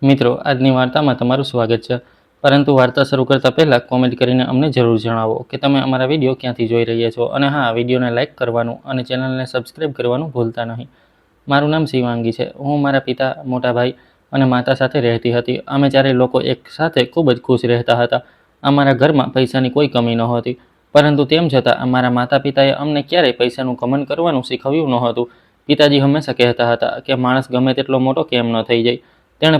મિત્રો, આજની વાર્તામાં તમારું સ્વાગત છે. પરંતુ વાર્તા શરૂ કરતા પહેલા કોમેન્ટ કરીને અમને જરૂર જણાવો કે તમે અમારા વિડીયો ક્યાંથી જોઈ રહ્યા છો. અને હા, વિડીયોને લાઇક કરવાનું અને ચેનલને સબસ્ક્રાઇબ કરવાનું ભૂલતા નહીં. મારું નામ શિવાંગી છે. હું મારા પિતા, મોટા ભાઈ અને માતા સાથે રહેતી હતી. અમે ચારેય લોકો એક સાથે ખૂબ જ ખુશ રહેતા હતા. અમારા ઘરમાં પૈસાની કોઈ કમી નહોતી. પરંતુ તેમ છતાં અમારા માતા પિતાએ અમને ક્યારેય પૈસાનું કમાન કરવાનું શીખવ્યું નહોતું. પિતાજી હંમેશા કહેતા હતા કે માણસ ગમે તેટલો મોટો કેમ ન થઈ જાય, તેણે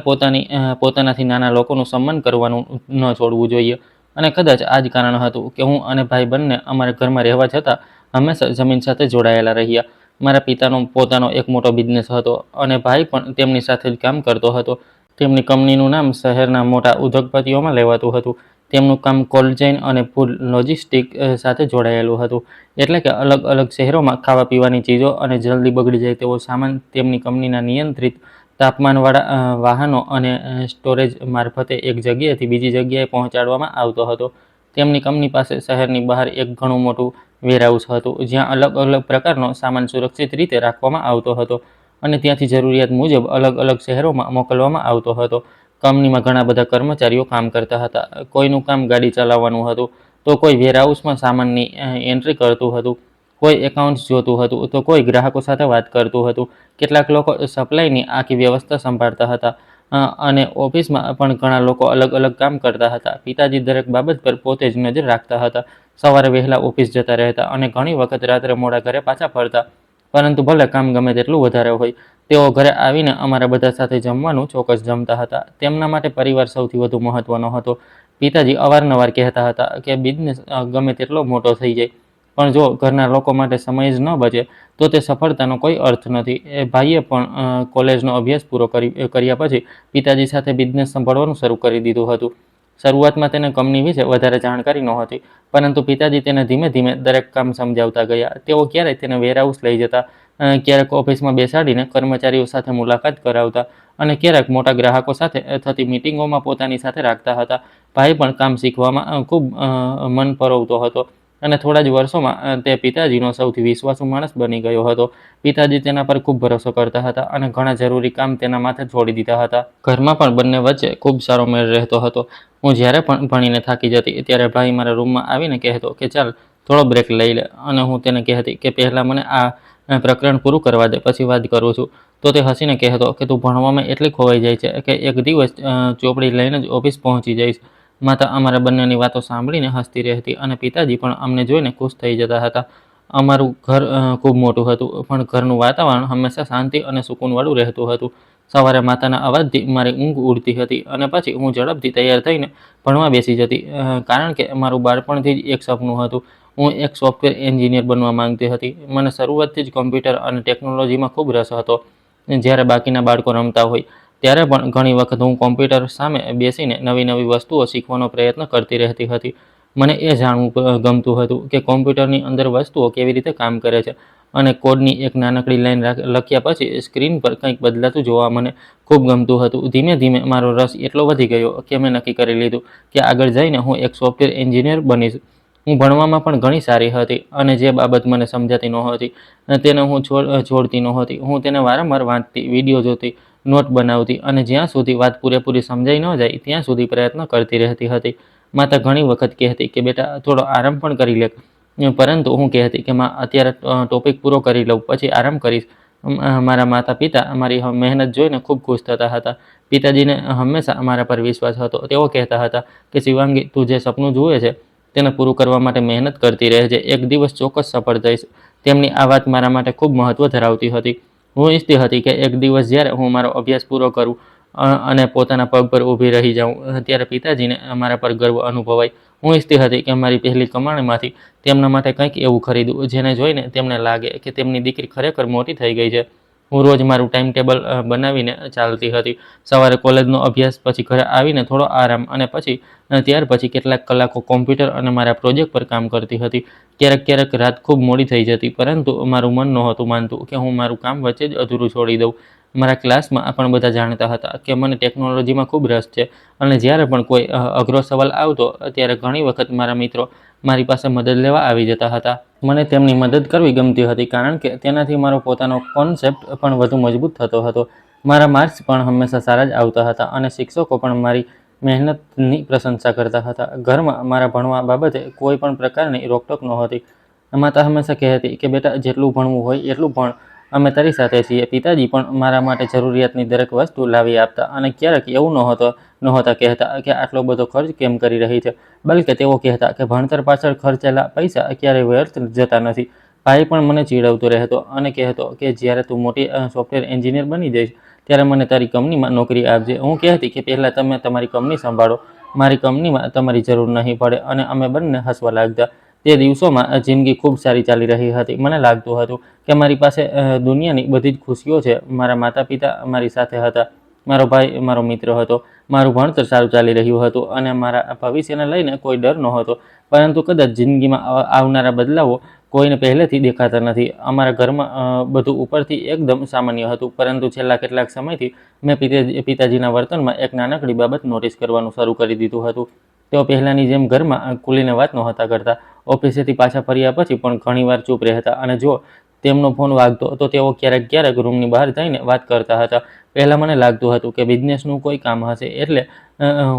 પોતાનાથી નાના લોકોનું સન્માન કરવાનું ન છોડવું જોઈએ. અને કદાચ આ જ કારણ હતું કે હું અને ભાઈ બંને અમારા ઘરમાં રહેવા છતાં હંમેશા જમીન સાથે જોડાયેલા રહ્યા. મારા પિતાનો પોતાનો એક મોટો બિઝનેસ હતો અને ભાઈ પણ તેમની સાથે જ કામ કરતો હતો. તેમની કંપનીનું નામ શહેરના મોટા ઉદ્યોગપતિઓમાં લેવાતું હતું. તેમનું કામ કોલ્ડ ચેઇન અને ફૂડ લોજિસ્ટિક સાથે જોડાયેલું હતું. એટલે કે અલગ અલગ શહેરોમાં ખાવા પીવાની ચીજો અને જલ્દી બગડી જાય તેવો સામાન તેમની કંપનીના નિયંત્રિત તાપમાનવાળા વાહનો અને સ્ટોરેજ મારફતે એક જગ્યાએથી બીજી જગ્યાએ પહોંચાડવામાં આવતો હતો. તેમની કંપની પાસે શહેરની બહાર એક ઘણું મોટું વેરહાઉસ હતું, જ્યાં અલગ અલગ પ્રકારનો સામાન સુરક્ષિત રીતે રાખવામાં આવતો હતો અને ત્યાંથી જરૂરિયાત મુજબ અલગ અલગ શહેરોમાં મોકલવામાં આવતો હતો. કંપનીમાં ઘણા બધા કર્મચારીઓ કામ કરતા હતા. કોઈનું કામ ગાડી ચલાવવાનું હતું, તો કોઈ વેરહાઉસમાં સામાનની એન્ટ્રી કરતું હતું, કોઈ એકાઉન્ટ્સ જોતું હતું, તો કોઈ ગ્રાહકો સાથે વાત કરતું હતું. કેટલાક લોકો સપ્લાયની આખી વ્યવસ્થા સંભાળતા હતા અને ઓફિસમાં પણ ઘણા લોકો અલગ અલગ કામ કરતા હતા. પિતાજી દરેક બાબત પર પોતે જ નજર રાખતા હતા. સવારે વહેલા ઓફિસ જતા રહેતા અને ઘણી વખત રાત્રે મોડા ઘરે પાછા ફરતા. પરંતુ ભલે કામ ગમે તેટલું વધારે હોય, તેઓ ઘરે આવીને અમારા બધા સાથે જમવાનું ચોક્કસ જમતા હતા. તેમના માટે પરિવાર સૌથી વધુ મહત્વનો હતો. પિતાજી અવારનવાર કહેતા હતા કે બિઝનેસ ગમે તેટલો મોટો થઈ જાય, પણ જો ઘરના લોકો માટે સમય જ ન બચે તો તે સફળતાનો કોઈ અર્થ નથી. ભાઈએ પણ કોલેજનો અભ્યાસ પૂરો કર્યા પછી પિતાજી સાથે બિઝનેસ સંભાળવાનું શરૂ કરી દીધું હતું. શરૂઆતમાં તેને કંપની વિશે વધારે જાણકારી નહોતી, પરંતુ પિતાજી તેને ધીમે ધીમે દરેક કામ સમજાવતા ગયા. તેઓ ક્યારેક તેને વેરહાઉસ લઈ જતા, ક્યારેક ઓફિસમાં બેસાડીને કર્મચારીઓ સાથે મુલાકાત કરાવતા અને ક્યારેક મોટા ગ્રાહકો સાથે થતી મિટિંગોમાં પોતાની સાથે રાખતા હતા. ભાઈ પણ કામ શીખવામાં ખૂબ મન પરોવતો હતો અને થોડા જ વર્ષોમાં તે પિતાજીનો સૌથી વિશ્વાસુ માણસ બની ગયો હતો. પિતાજી તેના પર ખૂબ ભરોસો કરતા હતા અને ઘણા જરૂરી કામ તેના માથે છોડી દીધા હતા. ઘરમાં પણ બંને વચ્ચે ખૂબ સારો મેળ રહેતો હતો. હું જ્યારે પણ ભણીને થાકી જતી ત્યારે ભાઈ મારા રૂમમાં આવીને કહેતો કે ચાલ થોડો બ્રેક લઈ લે, અને હું તેને કહેતી કે પહેલાં મને આ પ્રકરણ પૂરું કરવા દે, પછી વાત કરું છું. તો તે હસીને કહેતો કે તું ભણવામાં એટલી ખોવાઈ જાય છે કે એક દિવસ ચોપડી લઈને જ ઓફિસ પહોંચી જઈશ. માતા અમારા બંનેની વાતો સાંભળીને હસતી રહેતી અને પિતાજી પણ અમને જોઈને ખુશ થઈ જતા હતા. અમારું ઘર ખૂબ મોટું હતું, પણ ઘરનું વાતાવરણ હંમેશા શાંતિ અને સુકૂનવાળું રહેતું હતું. સવારે માતાના અવાજથી મારી ઊંઘ ઉડતી હતી અને પછી હું ઝડપથી તૈયાર થઈને ભણવા બેસી જતી, કારણ કે મારું બાળપણથી જ એક સપનું હતું. હું એક સોફ્ટવેર એન્જિનિયર બનવા માંગતી હતી. મને શરૂઆતથી જ કોમ્પ્યુટર અને ટેકનોલોજીમાં ખૂબ રસ હતો. જ્યારે બાકીના બાળકો રમતા હોય ત્યારે પણ ઘણી વખત હું કોમ્પ્યુટર સામે બેસીને નવી નવી વસ્તુઓ શીખવાનો પ્રયત્ન કરતી રહેતી હતી. મને એ જાણવું ગમતું હતું કે કોમ્પ્યુટરની અંદર વસ્તુઓ કેવી રીતે કામ કરે છે, અને કોડની એક નાનકડી લાઈન લખ્યા પછી સ્ક્રીન પર કંઈક બદલાતું જોવા મને ખૂબ ગમતું હતું. ધીમે ધીમે મારો રસ એટલો વધી ગયો કે મેં નક્કી કરી લીધું કે આગળ જઈને હું એક સોફ્ટવેર એન્જિનિયર બનીશ. હું ભણવામાં પણ ઘણી સારી હતી અને જે બાબત મને સમજાતી નહોતી તેને હું છોડતી નહોતી. હું તેને વારંવાર વાંચતી, વિડીયો જોતી, નોટ બનાવતી અને જ્યાં સુધી વાત પૂરેપૂરી સમજાઈ ન જાય ત્યાં સુધી પ્રયત્ન કરતી રહેતી હતી. માતા ઘણી વખત કહેતી કે બેટા થોડો આરામ પણ કરી લે, પરંતુ હું કહેતી કે માં અત્યારે ટોપિક પૂરો કરી લઉં પછી આરામ કરીશ. મારા માતા પિતા મારી મહેનત જોઈને ખૂબ ખુશ થતા હતા. પિતાજીને હંમેશા મારા પર વિશ્વાસ હતો. તેઓ કહેતા હતા કે શિવાંગી, તું જે સપનું જુએ છે તેને પૂરું કરવા માટે મહેનત કરતી રહેજે, એક દિવસ ચોક્કસ સફળ થઈશ. તેમની આ વાત મારા માટે ખૂબ મહત્ત્વ ધરાવતી હતી. હું ઈચ્છતી હતી કે એક દિવસ જ્યારે હું મારો અભ્યાસ પૂરો કરું અને પોતાના પગ પર ઊભી રહી જાઉં, ત્યારે પિતાજીને મારા પર ગર્વ અનુભવાય. હું ઈચ્છતી હતી કે મારી પહેલી કમાણીમાંથી તેમના માટે કંઈક એવું ખરીદું જેને જોઈને તેમને લાગે કે તેમની દીકરી ખરેખર મોટી થઈ ગઈ છે. હું રોજ મારું ટાઈમ ટેબલ બનાવીને ચાલતી હતી. સવારે કોલેજનો અભ્યાસ, પછી ઘરે આવીને થોડો આરામ અને ત્યાર પછી કેટલાક કલાકો કોમ્પ્યુટર અને મારા પ્રોજેક્ટ પર કામ કરતી હતી. ક્યારેક રાત ખૂબ મોડી થઈ જતી, પરંતુ મારું મન નહોતું માનતું કે હું મારું કામ વચ્ચે જ અધૂરું છોડી દઉં. મારા ક્લાસમાં પણ બધા જાણતા હતા કે મને ટેકનોલોજીમાં ખૂબ રસ છે અને જ્યારે પણ કોઈ અઘરો સવાલ આવતો ત્યારે ઘણી વખત મારા મિત્રો મારી પાસે મદદ લેવા આવી જતા હતા. મને તેમની મદદ કરવી ગમતી હતી કારણ કે તેનાથી મારો પોતાનો કોન્સેપ્ટ પણ વધુ મજબૂત થતો હતો. મારા માર્ક્સ પણ હંમેશા સારા જ આવતા હતા અને શિક્ષકો પણ મારી મહેનતની પ્રશંસા કરતા હતા. ઘરમાં મારા ભણવા બાબતે કોઈ પણ પ્રકારની રોકટોક નહોતી. માતા હંમેશા કહેતી કે બેટા જેટલું ભણવું હોય એટલું ભણ, અમે તારી સાથે છીએ. પિતાજી પણ મારા માટે જરૂરિયાતની દરેક વસ્તુ લાવી આપતા અને ક્યારેક એવું નહોતા કહેતા કે આટલો બધો ખર્ચ કેમ કરી રહી છે, બલકે તેઓ કહેતા કે ભણતર પાછળ ખર્ચેલા પૈસા ક્યારેય વ્યર્થ જતા નથી. ભાઈ પણ મને ચીડવતો રહેતો અને કહેતો કે જ્યારે તું મોટી સોફ્ટવેર એન્જિનિયર બની જઈશ ત્યારે મને તારી કંપનીમાં નોકરી આપજે. હું કહેતી કે પહેલાં તમે તમારી કંપની સંભાળો, મારી કંપનીમાં તમારી જરૂર નહીં પડે, અને અમે બંને હસવા લાગતા. તે દિવસોમાં જિંદગી ખૂબ સારી ચાલી રહી હતી. મને લાગતું હતું કે મારી પાસે દુનિયાની બધી જ ખુશીઓ છે. મારા માતા પિતા મારી સાથે હતા, મારો ભાઈ મારો મિત્ર હતો, મારું ભણતર સારું ચાલી રહ્યું હતું અને મારા ભવિષ્યને લઈને કોઈ ડર નહોતો. પરંતુ કદાચ જિંદગીમાં આવનારા બદલાવો કોઈને પહેલેથી દેખાતા નથી. અમારા ઘરમાં બધું ઉપરથી એકદમ સામાન્ય હતું, પરંતુ છેલ્લા કેટલાક સમયથી મેં પિતાજીના વર્તનમાં એક નાનકડી બાબત નોટિસ કરવાનું શરૂ કરી દીધું હતું. તેઓ પહેલાંની જેમ ઘરમાં ખુલીને વાત નહોતા કરતા. ઓફિસેથી પાછા ફર્યા પછી પણ ઘણીવાર ચૂપ રહેતા અને જો તેમનો ફોન વાગતો તો તેઓ ક્યારેક રૂમની બહાર જઈને વાત કરતા હતા. પહેલાં મને લાગતું હતું કે બિઝનેસનું કોઈ કામ હશે એટલે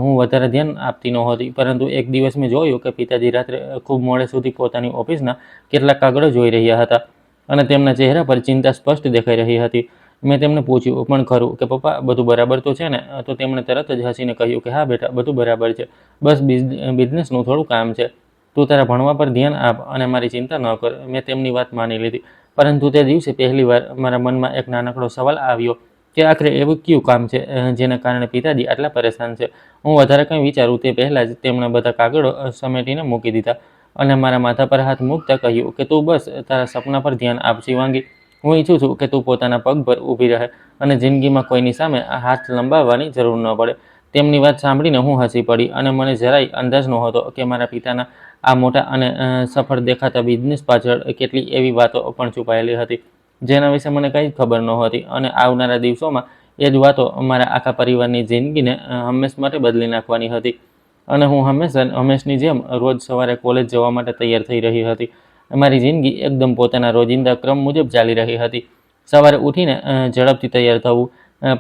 હું વધારે ધ્યાન આપતી નહોતી. પરંતુ એક દિવસ મેં જોયું કે પિતાજી રાત્રે ખૂબ મોડે સુધી પોતાની ઓફિસના કેટલાક કાગળો જોઈ રહ્યા હતા અને તેમના ચહેરા પર ચિંતા સ્પષ્ટ દેખાઈ રહી હતી. મેં તેમને પૂછ્યું પણ ખરું કે પપ્પા બધું બરાબર તો છે ને? તો તેમણે તરત જ હસીને કહ્યું કે હા બેટા, બધું બરાબર છે, બસ બિઝનેસનું થોડું કામ છે. તું તારા ભણવા પર ધ્યાન આપ અને મારી ચિંતા ન કર. મેં તેમની વાત માની લીધી. પરંતુ તે દિવસે પહેલીવાર મારા મનમાં એક નાનકડો સવાલ આવ્યો કે આખરે એવું કયું કામ છે જેના કારણે પિતાજી આટલા પરેશાન છે. હું વધારે કંઈ વિચારું તે પહેલાં જ તેમણે બધા કાગળો સમેટીને મૂકી દીધા અને મારા માથા પર હાથ મૂકતા કહ્યું કે તું બસ તારા સપના પર ધ્યાન આપ શિવાંગી. હું ઈચ્છું છું કે તું પોતાના પગ પર ઊભી રહે અને જિંદગીમાં કોઈની સામે હાથ લંબાવવાની જરૂર ન પડે. તેમની વાત સાંભળીને હું હસી પડી અને મને જરાય અંદાજ નહોતો કે મારા પિતાના આ મોટા અને સફળ દેખાતા બિઝનેસ પાછળ કેટલી એવી વાતો પણ છુપાયેલી હતી જેના વિશે મને કંઈ ખબર નહોતી. અને આવનારા દિવસોમાં એ જ વાતો મારા આખા પરિવારની જિંદગીને હંમેશ માટે બદલી નાખવાની હતી. અને હું હંમેશની જેમ રોજ સવારે કોલેજ જવા માટે તૈયાર થઈ રહી હતી. મારી જિંદગી એકદમ પોતાના રોજિંદા ક્રમ મુજબ ચાલી રહી હતી. સવારે ઉઠીને ઝડપથી તૈયાર થવું,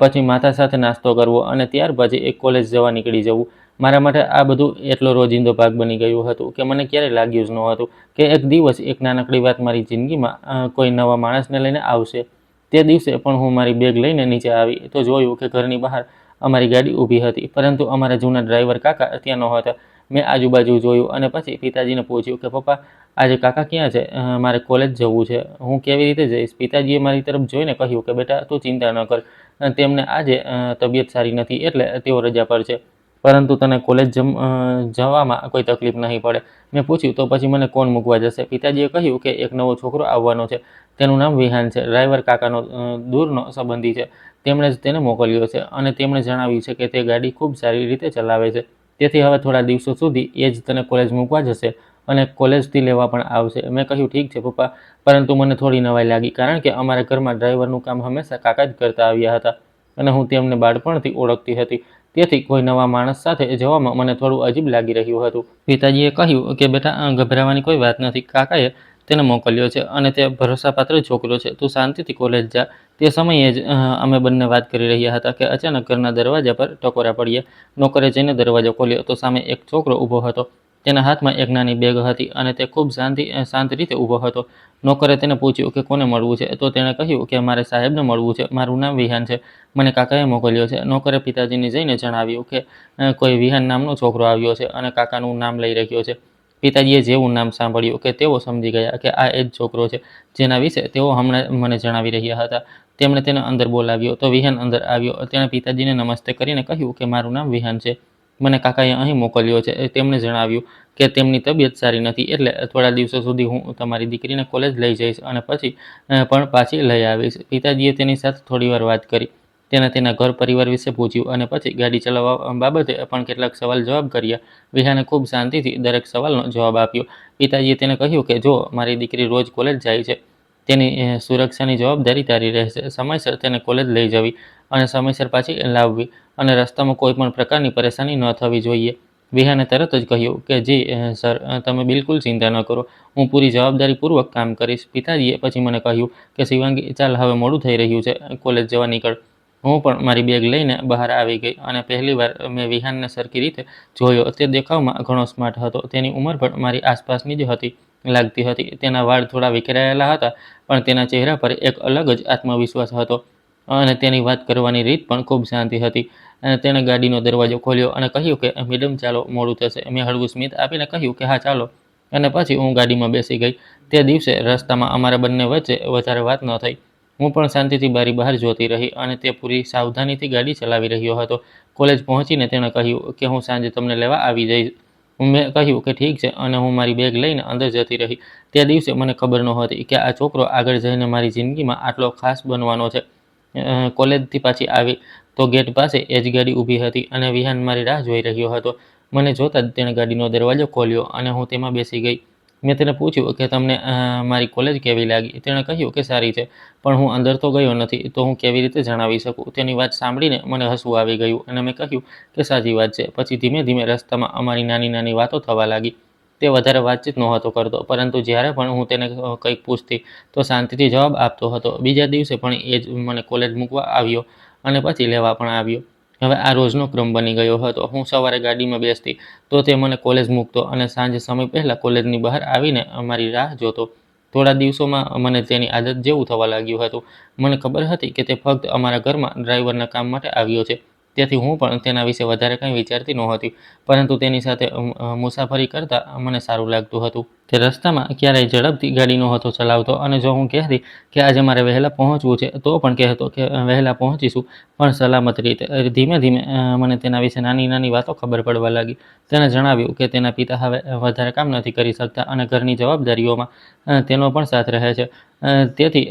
પછી માતા સાથે નાસ્તો કરવો અને ત્યાર પછી એક કોલેજ જવા નીકળી જવું. મારા માટે આ બધું એટલો રોજિંદો ભાગ બની ગયું હતું કે મને ક્યારેય લાગ્યું જ નહોતું કે એક દિવસ એક નાનકડી વાત મારી જિંદગીમાં કોઈ નવા માણસને લઈને આવશે. તે દિવસે પણ હું મારી બેગ લઈને નીચે આવી તો જોયું કે ઘરની બહાર અમારી ગાડી ઊભી હતી, પરંતુ અમારા જૂના ડ્રાઈવર કાકા ત્યાં નહોતા. મેં આજુબાજુ જોયું અને પછી પિતાજીને પૂછ્યું કે પપ્પા આજે કાકા ક્યાં છે? મારે કોલેજ જવું છે, હું કેવી રીતે જઈશ? પિતાજીએ મારી તરફ જોઈને કહ્યું કે બેટા તું ચિંતા ન કર, તેમને આજે તબિયત સારી નથી એટલે તેઓ રજા પર છે, પરંતુ તને કોલેજ જવામાં કોઈ તકલીફ નહીં પડે. મેં પૂછ્યું તો પછી મને કોણ મૂકવા જશે? પિતાજીએ કહ્યું કે એક નવો છોકરો આવવાનો છે, તેનું નામ વિહાન છે, ડ્રાઈવર કાકાનો દૂરનો સંબંધી છે, તેમણે જ તેને મોકલ્યો છે અને તેમણે જણાવ્યું છે કે તે ગાડી ખૂબ સારી રીતે ચલાવે છે, તેથી હવે થોડા દિવસો સુધી એ જ તને કોલેજ મૂકવા જશે અને કોલેજથી લેવા પણ આવશે. મેં કહ્યું ઠીક છે પપ્પા, પરંતુ મને થોડી નવાઈ લાગી કારણ કે અમારા ઘરમાં ડ્રાઈવરનું કામ હંમેશા કાકા જ કરતા આવ્યા હતા અને હું તેમને બાળપણથી ઓળખતી હતી. તેથી કોઈ નવા માણસ સાથે જવામાં મને થોડું અજીબ લાગી રહ્યું હતું. પિતાજીએ કહ્યું કે બેટા ગભરાવાની કોઈ વાત નથી, કાકાએ તેને મોકલ્યો છે અને તે ભરોસાપાત્ર છોકરો છે, તું શાંતિથી કોલેજ જા. તે સમયે જ અમે બંને વાત કરી રહ્યા હતા કે અચાનક ઘરના દરવાજા પર ટકોરા પડ્યા. નોકરે જઈને દરવાજો ખોલ્યો તો સામે એક છોકરો ઊભો હતો. તેના હાથમાં એક નાની બેગ હતી અને તે ખૂબ શાંત રીતે ઊભો હતો. નોકરે તેને પૂછ્યું કે કોને મળવું છે? તો તેણે કહ્યું કે મારે સાહેબને મળવું છે, મારું નામ વિહાન છે, મને કાકાએ મોકલ્યો છે. નોકરે પિતાજીને જઈને જણાવ્યું કે કોઈ વિહાન નામનો છોકરો આવ્યો છે અને કાકાનું નામ લઈ રહ્યો છે. પિતાજીએ જેવું નામ સાંભળ્યું કે તેઓ સમજી ગયા કે આ એ જ છોકરો છે જેના વિશે તેઓ હમણાં મને જણાવી રહ્યા હતા. તેમણે તેને અંદર બોલાવ્યો તો વિહાન અંદર આવ્યો. તેણે પિતાજીને નમસ્તે કરીને કહ્યું કે મારું નામ વિહાન છે, મને કાકાએ અહીં મોકલ્યો છે. તેમણે જણાવ્યું કે તેમની તબિયત સારી નથી એટલે થોડા દિવસો સુધી હું તમારી દીકરીને કોલેજ લઈ જઈશ અને પછી પણ પાછી લઈ આવીશ. પિતાજીએ તેની સાથે થોડીવાર વાત કરી. તેણે તેના ઘર પરિવાર વિશે પૂછ્યું અને પછી ગાડી ચલાવવા બાબતે પણ કેટલાક સવાલ જવાબ કર્યા. વિહાને ખૂબ શાંતિથી દરેક સવાલનો જવાબ આપ્યો. પિતાજીએ તેને કહ્યું કે જો મારી દીકરી રોજ કોલેજ જાય છે, તેની સુરક્ષાની જવાબદારી તારી રહેશે. સમયસર તેને કોલેજ લઈ જવી અને સમયસર પાછી લાવવી અને રસ્તામાં કોઈ પણ પ્રકારની પરેશાની ન થવી જોઈએ. વિહાને તરત જ કહ્યું કે જી સર, તમે બિલકુલ ચિંતા ન કરો, હું પૂરી જવાબદારીપૂર્વક કામ કરીશ. પિતાજીએ પછી મને કહ્યું કે શિવાંગી ચાલ હવે મોડું થઈ રહ્યું છે, કોલેજ જવા નીકળ. હું પણ મારી બેગ લઈને બહાર આવી ગઈ અને પહેલીવાર મેં વિહાનને સરખી રીતે જોયો. તે દેખાવમાં ઘણો સ્માર્ટ હતો. તેની ઉંમર પણ મારી આસપાસની જ લાગતી હતી. તેના વાળ થોડા વિખરાયેલા હતા, પણ તેના ચહેરા પર એક અલગ જ આત્મવિશ્વાસ હતો અને તેની વાત કરવાની રીત પણ ખૂબ શાંતિ હતી. તેણે ગાડીનો દરવાજો ખોલ્યો અને કહ્યું કે મેડમ ચાલો, મોડું થશે. મેં હળવું સ્મિત આપીને કહ્યું કે હા ચાલો, અને પછી હું ગાડીમાં બેસી ગઈ. તે દિવસે રસ્તામાં અમારા બંને વચ્ચે વધારે વાત ન થઈ. હું પણ શાંતિથી બારી બહાર જોતી રહી અને તે પૂરી સાવધાનીથી ગાડી ચલાવી રહ્યો હતો. કોલેજ પહોંચીને તેણે કહ્યું કે હું સાંજે તમને લેવા આવી જઈશ. મેં કહ્યું કે ઠીક છે અને હું મારી બેગ લઈને અંદર જતી રહી. તે દિવસે મને ખબર નહોતી કે આ છોકરો આગળ જઈને મારી જિંદગીમાં આટલો ખાસ બનવાનો છે. કોલેજથી પાછી આવી તો ગેટ પાસે એ જ ગાડી ઊભી હતી અને વિહાન મારી રાહ જોઈ રહ્યો હતો. મને જોતાં જ તેણે ગાડીનો દરવાજો ખોલ્યો અને હું તેમાં બેસી ગઈ. મેં તેને પૂછ્યું કે તમને મારી કોલેજ કેવી લાગી? તેણે કહ્યું કે સારી છે, પણ હું અંદર તો ગયો નથી, તો હું કેવી રીતે જણાવી શકું? તેની વાત સાંભળીને મને હસવું આવી ગયું અને મેં કહ્યું કે સાચી વાત છે. પછી ધીમે ધીમે રસ્તામાં અમારી નાની નાની વાતો થવા લાગી. તે વધારે વાતચીત નહોતો કરતો, પરંતુ જ્યારે પણ હું તેને કંઈક પૂછતી તો શાંતિથી જવાબ આપતો હતો. બીજા દિવસે પણ એ જ મને કોલેજ મૂકવા આવ્યો અને પછી લેવા પણ આવ્યો. હવે આ રોજનો ક્રમ બની ગયો હતો. હું સવારે ગાડીમાં બેસતી તો તે મને કોલેજ મૂકતો અને સાંજે સમય પહેલાં કોલેજની બહાર આવીને મારી રાહ જોતો. થોડા દિવસોમાં મને તેની આદત જેવું થવા લાગ્યું હતું. મને ખબર હતી કે તે ફક્ત અમારા ઘરમાં ડ્રાઈવરના કામ માટે આવ્યો છે. તેથી હું પણ તેના વિશે વધારે કંઈ વિચારતી નહોતી, પરંતુ તેની સાથે મુસાફરી કરતાં મને સારું લાગતું હતું. તે રસ્તામાં ક્યારેય ઝડપથી ગાડી નહોતો ચલાવતો અને જો હું કહેતી કે આજે મારે વહેલા પહોંચવું છે, તો પણ કહેતો કે વહેલા પહોંચીશું, પણ સલામત રીતે. ધીમે ધીમે મને તેના વિશે નાની નાની વાતો ખબર પડવા લાગી. તેણે જણાવ્યું કે તેના પિતા હવે વધારે કામ નથી કરી શકતા અને ઘરની જવાબદારીઓમાં તેનો પણ સાથ રહે છે. તેથી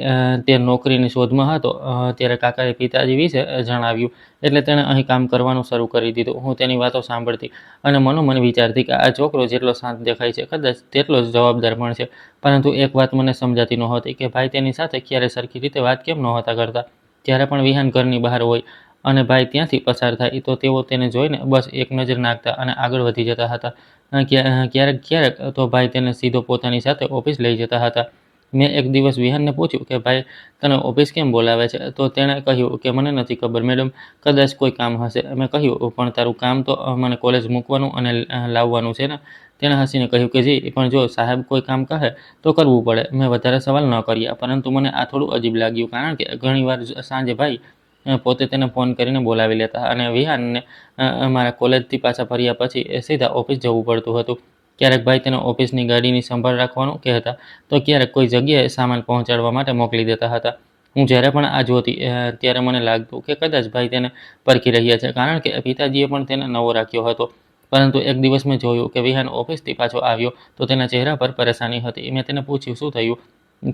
તે નોકરીની શોધમાં હતો. ત્યારે કાકાએ પિતાજી વિશે જણાવ્યું, એટલે તેણે અહીં કામ કરવાનું શરૂ કરી દીધું. હું તેની વાતો સાંભળતી અને મનોમન વિચારતી કે આ છોકરો જેટલો શાંત દેખાય છે, કદાચ તેટલો જ જવાબદાર પણ છે. પરંતુ એક વાત મને સમજાતી નહોતી કે ભાઈ તેની સાથે ક્યારેય સરખી રીતે વાત કેમ નહોતા કરતા. જ્યારે પણ વિહાન ઘરની બહાર હોય અને ભાઈ ત્યાંથી પસાર થાય તો તેઓ તેને જોઈને બસ એક નજર નાખતા અને આગળ વધી જતા હતા. ક્યારેક ક્યારેક તો ભાઈ તેને સીધો પોતાની સાથે ઓફિસ લઈ જતા હતા. મેં એક દિવસ વિહાનને પૂછ્યું કે ભાઈ તને ઓફિસ કેમ બોલાવે છે? તો તેણે કહ્યું કે મને નથી ખબર મેડમ, કદાચ કોઈ કામ હશે. મેં કહ્યું પણ તારું કામ તો મને કોલેજ મૂકવાનું અને લાવવાનું છે ને? તેણે હસીને કહ્યું કે જી, પણ જો સાહેબ કોઈ કામ કહે તો કરવું પડે. મેં વધારે સવાલ ન કર્યા, પરંતુ મને આ થોડું અજીબ લાગ્યું, કારણ કે ઘણીવાર સાંજે ભાઈ પોતે તેને ફોન કરીને બોલાવી લેતા અને વિહાનને મારા કોલેજથી પાછા ફર્યા પછી સીધા ઓફિસ જવું પડતું હતું. ક્યારેક ભાઈ તેને ઓફિસની ગાડીની સંભાળ રાખવાનું કહેતા, તો ક્યારેક કોઈ જગ્યાએ સામાન પહોંચાડવા માટે મોકલી દેતા હતા. હું જ્યારે પણ આ જોતી ત્યારે મને લાગતું કે કદાચ ભાઈ તેને પરખી રહ્યા છે, કારણ કે પિતાજીએ પણ તેને નવો રાખ્યો હતો. પરંતુ એક દિવસ મેં જોયું કે વિહાન ઓફિસથી પાછો આવ્યો તો તેના ચહેરા પર પરેશાની હતી. મેં તેને પૂછ્યું શું થયું?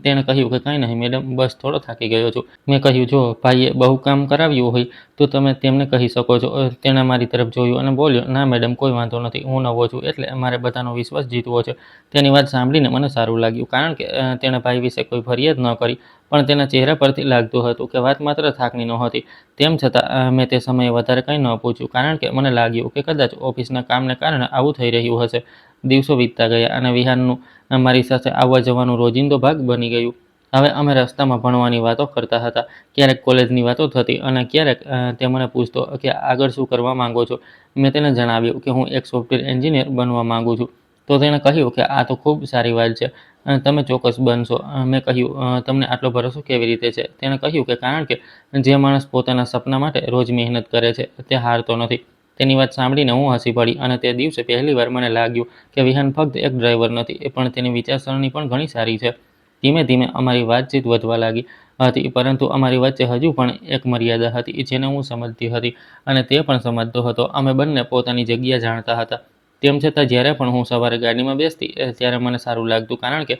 તેણે કહ્યું કે કંઈ નહીં મેડમ, બસ થોડો થાકી ગયો છું. મેં કહ્યું જો ભાઈએ બહુ કામ કરાવ્યું હોય તો તમે તેમને કહી શકો છો. તેણે મારી તરફ જોયું અને બોલ્યો ના મેડમ, કોઈ વાંધો નથી, હું નવો છું એટલે મારે બધાનો વિશ્વાસ જીતવો છે. તેની વાત સાંભળીને મને સારું લાગ્યું, કારણ કે તેણે ભાઈ વિશે કોઈ ફરિયાદ ન કરી, પણ તેના ચહેરા પરથી લાગતું હતું કે વાત માત્ર થાકની નહોતી. તેમ છતાં મેં તે સમયે વધારે કંઈ ન પૂછ્યું, કારણ કે મને લાગ્યું કે કદાચ ઓફિસના કામને કારણે આવું થઈ રહ્યું હશે. દિવસો વીતતા ગયા અને વિહાનનું મારી સાથે આવવા જવાનું રોજિંદો ભાગ બની ગયું. હવે અમે રસ્તામાં ભણવાની વાતો કરતા હતા, ક્યારેક કોલેજની વાતો થતી અને ક્યારેક તે મને પૂછતો કે આગળ શું કરવા માંગો છો? મેં તેને જણાવ્યું કે હું એક સોફ્ટવેર એન્જિનિયર બનવા માંગુ છું. તો તેણે કહ્યું કે આ તો ખૂબ સારી વાત છે, તમે ચોક્કસ બનશો. મેં કહ્યું તમને આટલો ભરોસો કેવી રીતે છે? તેણે કહ્યું કે કારણ કે જે માણસ પોતાના સપના માટે રોજ મહેનત કરે છે તે હારતો નથી. તેની વાત સાંભળીને હું હસી પડી અને તે દિવસે પહેલીવાર મને લાગ્યું કે વિહાન ફક્ત એક ડ્રાઈવર નથી, પણ તેની વિચારસરણી પણ ઘણી સારી છે. ધીમે ધીમે અમારી વાતચીત વધવા લાગી હતી, પરંતુ અમારી વચ્ચે હજુ પણ એક મર્યાદા હતી જેને હું સમજતી હતી અને તે પણ સમજતો હતો. અમે બંને પોતાની જગ્યા જાણતા હતા. તેમ છતાં જ્યારે પણ હું સવારે ગાડીમાં બેસતી ત્યારે મને સારું લાગતું, કારણ કે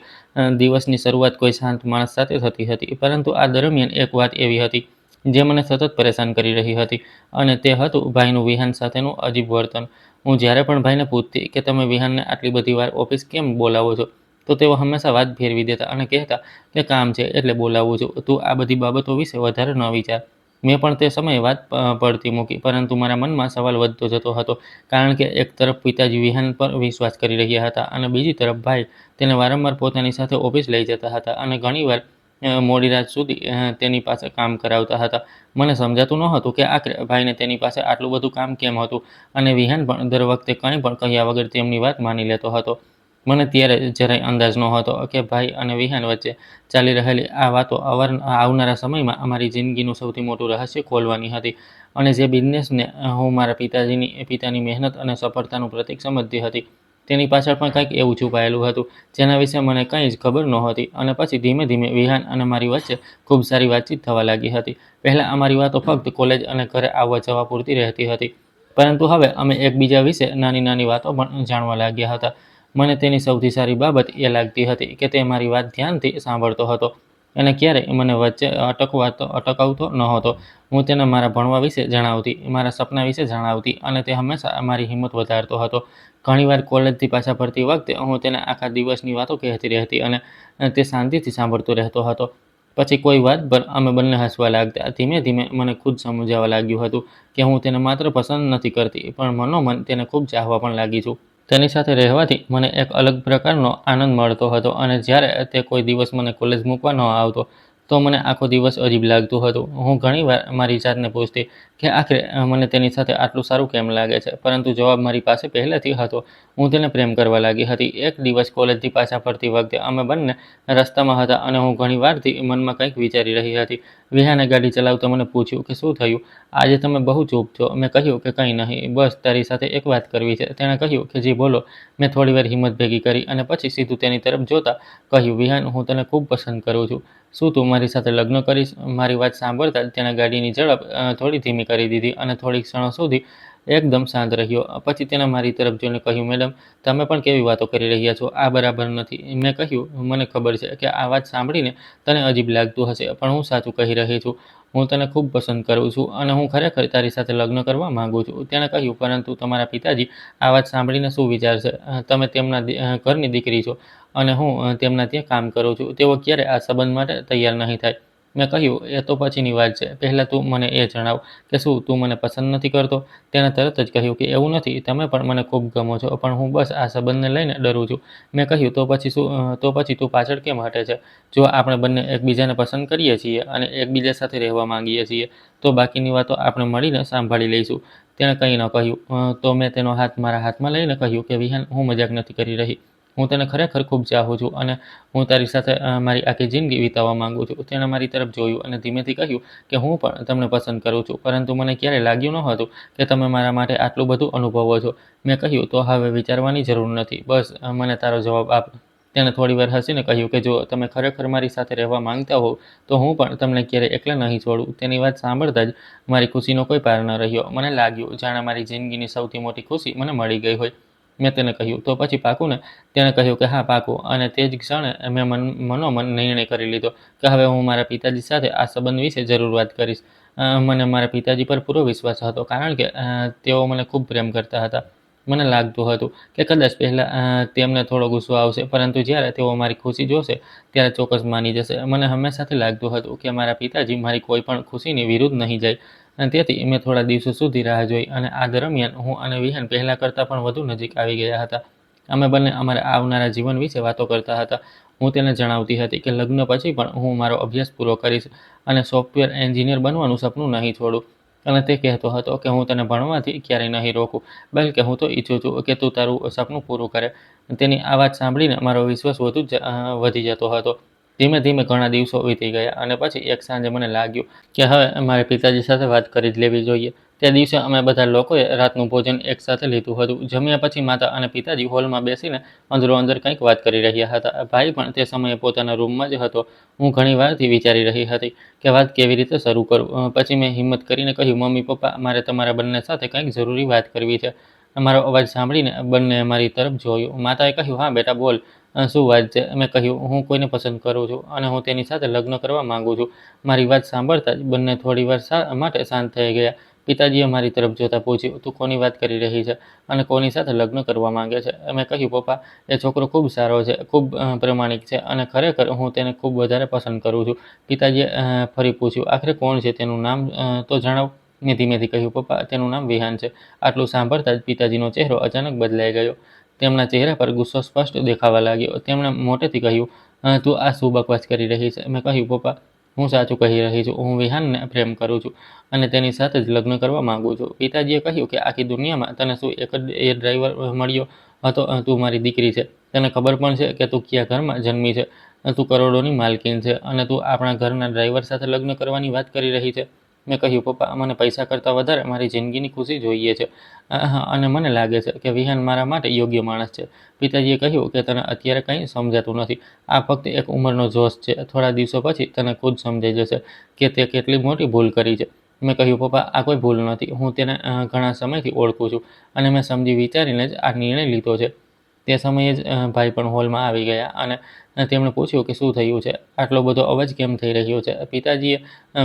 દિવસની શરૂઆત કોઈ શાંત માણસ સાથે થતી હતી. પરંતુ આ દરમિયાન એક વાત એવી હતી જે મને સતત પરેશાન કરી રહી હતી અને તે હતું ભાઈનું વિહાન સાથેનું અજીબ વર્તન. હું જ્યારે પણ ભાઈને પૂછતી કે તમે વિહાનને આટલી બધી વાર ઓફિસ કેમ બોલાવો છો, તો તેઓ હંમેશા વાત ફેરવી દેતા અને કહેતા કે કામ છે એટલે બોલાવું છું, તું આ બધી બાબતો વિશે વધારે ન વિચાર. મેં પણ તે સમયે વાત પડતી મૂકી, પરંતુ મારા મનમાં સવાલ વધતો જતો હતો, કારણ કે એક તરફ પિતાજી વિહાન પર વિશ્વાસ કરી રહ્યા હતા અને બીજી તરફ ભાઈ તેને વારંવાર પોતાની સાથે ઓફિસ લઈ જતા હતા અને ઘણીવાર મોડી રાત સુધી તેની પાસે કામ કરાવતા હતા. મને સમજાતું નહોતું કે આખરે ભાઈને તેની પાસે આટલું બધું કામ કેમ હતું અને વિહાન પણ દર વખતે કંઈ પણ કહ્યા વગર તેમની વાત માની લેતો હતો. મને ત્યારે જરાય અંદાજ નહોતો કે ભાઈ અને વિહાન વચ્ચે ચાલી રહેલી આ વાતો આવનારા સમયમાં અમારી જિંદગીનું સૌથી મોટું રહસ્ય ખોલવાની હતી. અને જે બિઝનેસને હું મારા પિતાની મહેનત અને સફળતાનું પ્રતીક સમજતી હતી, તેની પાછળ પણ કંઈક એવું છુપાયેલું હતું જેના વિશે મને કંઈ જ ખબર નહોતી. અને પછી ધીમે ધીમે વિહાન અને મારી વચ્ચે ખૂબ સારી વાતચીત થવા લાગી હતી. પહેલાં અમારી વાતો ફક્ત કોલેજ અને ઘરે આવવા જવા પૂરતી રહેતી હતી, પરંતુ હવે અમે એકબીજા વિશે નાની નાની વાતો પણ જાણવા લાગ્યા હતા. મને તેની સૌથી સારી બાબત એ લાગતી હતી કે તે મારી વાત ધ્યાનથી સાંભળતો હતો અને ક્યારેય મને વચ્ચે અટકાવતો નહોતો. હું તેને મારા ભણવા વિશે જણાવતી, મારા સપના વિશે જણાવતી અને તે હંમેશા મારી હિંમત વધારતો હતો. ઘણીવાર કોલેજથી પાછા ફરતી વખતે હું તેને આખા દિવસની વાતો કહેતી રહેતી અને તે શાંતિથી સાંભળતો રહેતો હતો. પછી કોઈ વાત પર અમે બંને હસવા લાગતા. ધીમે ધીમે મને ખુદ સમજાવવા લાગ્યું હતું કે હું તેને માત્ર પસંદ નથી કરતી, પણ મનોમન તેને ખૂબ ચાહવા પણ લાગી છું. તેની સાથે રહેવાથી મને એક અલગ પ્રકારનો આનંદ મળતો હતો અને જ્યારે તે કોઈ દિવસ મને કોલેજ મૂકવા ન આવતો, તો મને આખો દિવસ અજીબ લાગતું હતું. હું ઘણીવાર મારી જાતને પૂછતી કે આખરે મને તેની સાથે આટલું સારું કેમ લાગે છે, પરંતુ જવાબ મારી પાસે પહેલેથી હતો. હું તેને પ્રેમ કરવા લાગી હતી. એક દિવસ કોલેજથી પાછા ફરતી વખતે અમે બંને રસ્તામાં હતા અને હું ઘણીવારથી મનમાં કંઈક વિચારી રહી હતી. વિહાને ગાડી ચલાવતા મને પૂછ્યું કે શું થયું? આજે તમે બહુ ચૂપ છો. મેં કહ્યું કે કંઈ નહીં, બસ તારી સાથે એક વાત કરવી છે. તેણે કહ્યું કે જી બોલો. મેં થોડીવાર હિંમત ભેગી કરી અને પછી સીધું તેની તરફ જોતા કહ્યું, વિહાન, હું તને ખૂબ પસંદ કરું છું. શું તું મારી સાથે લગ્ન કરીશ? મારી વાત સાંભળતા જ તેણે ગાડીની ઝડપ થોડી ધીમી કરી દીધી અને થોડીક ક્ષણો સુધી એકદમ શાંત રહ્યો. પછી તેણે મારી તરફ જોઈને કહ્યું, મેડમ, તમે પણ કેવી વાતો કરી રહ્યા છો? આ બરાબર નથી. મેં કહ્યું, મને ખબર છે કે આ વાત સાંભળીને તને અજીબ લાગતું હશે, પણ હું સાચું કહી રહી છું. હું તને ખૂબ પસંદ કરું છું અને હું ખરેખર તારી સાથે લગ્ન કરવા માંગુ છું. તેણે કહ્યું, પરંતુ તમારા પિતાજી આ વાત સાંભળીને શું વિચારશે? તમે તેમના ઘરની દીકરી છો અને હું તેમના ત્યાં કામ કરું છું. તેઓ ક્યારે આ સંબંધ માટે તૈયાર નહીં થાય. મેં કહ્યું, એ તો પછીની વાત છે. પહેલાં તું મને એ જણાવ કે શું તું મને પસંદ નથી કરતો? તેણે તરત જ કહ્યું કે એવું નથી. તમે પણ મને ખૂબ ગમો છો, પણ હું બસ આ સંબંધને લઈને ડરું છું. મેં કહ્યું, તો પછી તું પાછળ કેમ હટે છે? જો આપણે બંને એકબીજાને પસંદ કરીએ છીએ અને એકબીજા સાથે રહેવા માંગીએ છીએ, તો બાકીની વાતો આપણે મળીને સાંભળી લઈશું. તેણે કંઈ ન કહ્યું. તો મેં તેનો હાથ મારા હાથમાં લઈને કહ્યું કે વિહાન, હું મજાક નથી કરી રહી. હું તને ખરેખર ખૂબ ચાહું છું અને હું તારી સાથે મારી આખી જિંદગી વિતાવવા માંગુ છું. તેણે મારી તરફ જોયું અને ધીમેથી કહ્યું કે હું પણ તમને પસંદ કરું છું, પરંતુ મને ક્યારેય લાગ્યું નહોતું કે તમે મારા માટે આટલું બધું અનુભવો છો. મેં કહ્યું, તો હવે વિચારવાની જરૂર નથી. બસ મને તારો જવાબ આપ. તેણે થોડીવાર હસીને કહ્યું કે જો તમે ખરેખર મારી સાથે રહેવા માંગતા હોવ, તો હું પણ તમને ક્યારેય એકલા નહીં છોડું. તેની વાત સાંભળતા જ મારી ખુશીનો કોઈ પાર ન રહ્યો. મને લાગ્યું જાણે મારી જિંદગીની સૌથી મોટી ખુશી મને મળી ગઈ હોય. મેં તેને કહ્યું, તો પછી પાકું ને? તેણે કહ્યું કે હા, પાકું. અને તે જ ક્ષણે મેં મનોમન નિર્ણય કરી લીધો કે હવે હું મારા પિતાજી સાથે આ સંબંધ વિશે જરૂર વાત કરીશ. મને મારા પિતાજી પર પૂરો વિશ્વાસ હતો, કારણ કે તેઓ મને ખૂબ પ્રેમ કરતા હતા. મને લાગતું હતું કે કદાચ પહેલાં તેમને થોડો ગુસ્સો આવશે, પરંતુ જ્યારે તેઓ મારી ખુશી જોશે ત્યારે ચોક્કસ માની જશે. મને હંમેશાથી લાગતું હતું કે મારા પિતાજી મારી કોઈ પણ ખુશીની વિરુદ્ધ નહીં જાય. અને તેથી મેં થોડા દિવસો સુધી રાહ જોઈ અને આ દરમિયાન હું અને વિહાન પહેલાં કરતાં પણ વધુ નજીક આવી ગયા હતા. અમે બંને અમારા આવનારા જીવન વિશે વાતો કરતા હતા. હું તેને જણાવતી હતી કે લગ્ન પછી પણ હું મારો અભ્યાસ પૂરો કરીશ અને સોફ્ટવેર એન્જિનિયર બનવાનું સપનું નહીં છોડું. અને તે કહેતો હતો કે હું તને ભણવાથી ક્યારેય નહીં રોકું, બલ્કે હું તો ઈચ્છું છું કે તું તારું સપનું પૂરું કરે. તેની આ વાત સાંભળીને મારો વિશ્વાસ વધી જતો હતો. ધીમે ધીમે ઘણા દિવસો વીતી ગયા અને પછી એક સાંજે મને લાગ્યું કે હવે મારે પિતાજી સાથે વાત કરી જ લેવી જોઈએ. તે દિવસે અમે બધા લોકોએ રાતનું ભોજન એકસાથે લીધું હતું. જમ્યા પછી માતા અને પિતાજી હોલમાં બેસીને અંદરો-અંદર કંઈક વાત કરી રહ્યા હતા. ભાઈ પણ તે સમયે પોતાના રૂમમાં જ હતો. હું ઘણી વારથી વિચારી રહી હતી કે વાત કેવી રીતે શરૂ કરું. પછી મેં હિંમત કરીને કહ્યું, મમ્મી, પપ્પા, મારે તમારા બંને સાથે કંઈક જરૂરી વાત કરવી છે. મારો અવાજ સાંભળીને બંનેએ મારી તરફ જોયું. માતાએ કહ્યું, હા બેટા, બોલ, શું વાત છે? મેં કહ્યું, હું કોઈને પસંદ કરું છું અને હું તેની સાથે લગ્ન કરવા માંગુ છું. મારી વાત સાંભળતા જ બંને થોડીવાર માટે શાંત થઈ ગયા. પિતાજીએ મારી તરફ જોતા પૂછ્યું, તું કોની વાત કરી રહી છે અને કોની સાથે લગ્ન કરવા માંગે છે? મેં કહ્યું, પપ્પા, એ છોકરો ખૂબ સારો છે, ખૂબ પ્રામાણિક છે અને ખરેખર હું તેને ખૂબ વધારે પસંદ કરું છું. પિતાજીએ ફરી પૂછ્યું, આખરે કોણ છે? તેનું નામ તો જણાવ. મેં ધીમેથી કહ્યું, પપ્પા, તેનું નામ વિહાન છે. આટલું સાંભળતા જ પિતાજીનો ચહેરો અચાનક બદલાઈ ગયો. તેમના ચહેરા પર ગુસ્સો સ્પષ્ટ દેખાવા લાગ્યો. તેમણે મોટેથી કહ્યું, તું આ શું બકવાસ કરી રહી છે? મેં કહ્યું, પપ્પા, હું સાચું કહી રહી છું. હું વિહાનને પ્રેમ કરું છું અને તેની સાથે જ લગ્ન કરવા માંગુ છું. પિતાજીએ કહ્યું કે આખી દુનિયામાં તને શું એક જ એ ડ્રાઈવર મળ્યો હતો? તું મારી દીકરી છે. તને ખબર પણ છે કે તું કયા ઘરમાં જન્મી છે? તું કરોડોની માલકીન છે અને તું આપણા ઘરના ડ્રાઈવર સાથે લગ્ન કરવાની વાત કરી રહી છે? મેં કહ્યું, પપ્પા, મને પૈસા કરતાં વધારે મારી જિંદગીની ખુશી જોઈએ છે અને મને લાગે છે કે વિહાન મારા માટે યોગ્ય માણસ છે. પિતાજીએ કહ્યું કે તને અત્યારે કંઈ સમજાતું નથી. આ ફક્ત એક ઉંમરનો જોશ છે. થોડા દિવસો પછી તને ખુદ સમજાઈ જશે કે તે કેટલી મોટી ભૂલ કરી છે. મેં કહ્યું, પપ્પા, આ કોઈ ભૂલ નથી. હું તેને ઘણા સમયથી ઓળખું છું અને મેં સમજી વિચારીને જ આ નિર્ણય લીધો છે. તે સમયે જ ભાઈ પણ હોલમાં આવી ગયા અને તેમણે પૂછ્યું કે શું થયું છે? આટલો બધો અવાજ કેમ થઈ રહ્યો છે? પિતાજીએ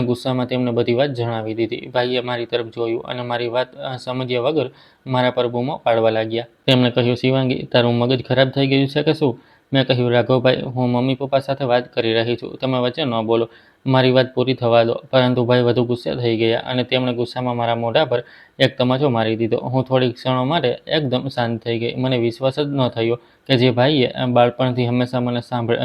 ગુસ્સામાં તેમને બધી વાત જણાવી દીધી. ભાઈએ મારી તરફ જોયું અને મારી વાત સમજ્યા વગર મારા પર બૂમો પાડવા લાગ્યા. તેમણે કહ્યું, શિવાંગી, તારું મગજ ખરાબ થઈ ગયું છે કે શું? મેં કહ્યું, રાઘવભાઈ, હું મમ્મી પપ્પા સાથે વાત કરી રહી છું. તમે વચ્ચે ન બોલો. મારી વાત પૂરી થવા દો. પરંતુ ભાઈ વધુ ગુસ્સે થઈ ગયા અને તેમણે ગુસ્સામાં મારા મોઢા પર એક તમાચો મારી દીધો. હું થોડી ક્ષણો માટે એકદમ શાંત થઈ ગઈ. મને વિશ્વાસ જ ન થયો કે જે ભાઈએ બાળપણથી હંમેશા મને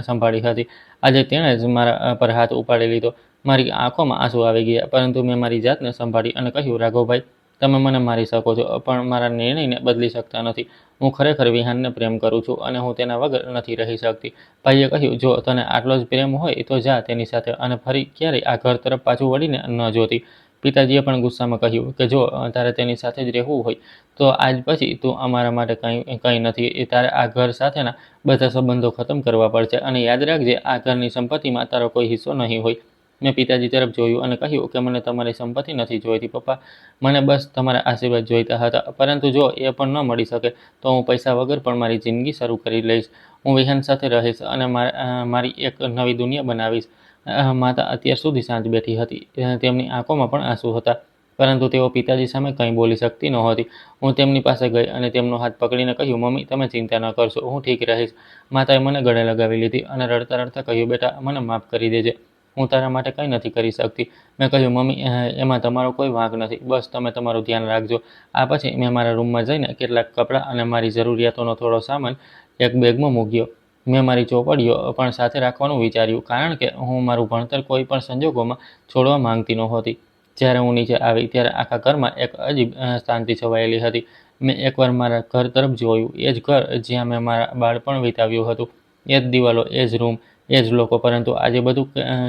સંભાળી હતી, આજે તેણે જ મારા પર હાથ ઉપાડી લીધો. મારી આંખોમાં આંસુ આવી ગયા, પરંતુ મેં મારી જાતને સંભાળી અને કહ્યું, રાઘવભાઈ, તમે મને મારી શકો છો, પણ મારા નિર્ણયને બદલી શકતા નથી. હું ખરેખર વિહાનને પ્રેમ કરું છું અને હું તેના વગર નથી રહી શકતી. ભાઈએ કહ્યું, જો તને આટલો જ પ્રેમ હોય તો જા તેની સાથે અને ફરી ક્યારેય આ ઘર તરફ પાછું વળીને ન જોતી. પિતાજીએ પણ ગુસ્સામાં કહ્યું કે જો તારે તેની સાથે જ રહેવું હોય તો આજ પછી તું અમારા માટે કંઈ નથી. તારે આ ઘર સાથેના બધા સંબંધો ખતમ કરવા પડશે અને યાદ રાખજે, આ ઘરની સંપત્તિમાં તારો કોઈ હિસ્સો નહીં હોય. મેં પિતાજી તરફ જોયું અને કહ્યું કે મને તમારી સંપત્તિ નથી જોઈતી, પપ્પા. મને બસ તમારા આશીર્વાદ જોઈતા હતા. પરંતુ જો એ પણ ન મળી શકે તો હું પૈસા વગર પણ મારી જિંદગી શરૂ કરી લઈશ. હું વિહાન સાથે રહીશ અને મારી એક નવી દુનિયા બનાવીશ. માતા અત્યાર સુધી શાંત બેઠી હતી. તેમની આંખોમાં પણ આંસુ હતા, પરંતુ તેઓ પિતાજી સામે કંઈ બોલી શકતી નહોતી. હું તેમની પાસે ગઈ અને તેમનો હાથ પકડીને કહ્યું, મમ્મી, તમે ચિંતા ન કરશો, હું ઠીક રહીશ. માતાએ મને ગળે લગાવી લીધી અને રડતા રડતા કહ્યું, બેટા, મને માફ કરી દેજે. હું તારા માટે કંઈ નથી કરી શકતી. મેં કહ્યું, મમ્મી, એમાં તમારો કોઈ વાંક નથી. બસ તમે તમારું ધ્યાન રાખજો. આ પછી મેં મારા રૂમમાં જઈને કેટલાક કપડાં અને મારી જરૂરિયાતોનો થોડો સામાન એક બેગમાં મૂક્યો. મેં મારી ચોપડીઓ પણ સાથે રાખવાનું વિચાર્યું, કારણ કે હું મારું ભણતર કોઈ પણ સંજોગોમાં છોડવા માંગતી નહોતી. જ્યારે હું નીચે આવી ત્યારે આખા ઘરમાં એક અજીબ શાંતિ છવાયેલી હતી. મેં એકવાર મારા ઘર તરફ જોયું, એ જ ઘર જ્યાં મેં મારા બાળપણ વિતાવ્યું હતું, એ જ દિવાલો, એ જ રૂમ, એ જ લોકો. પરંતુ આજે બધું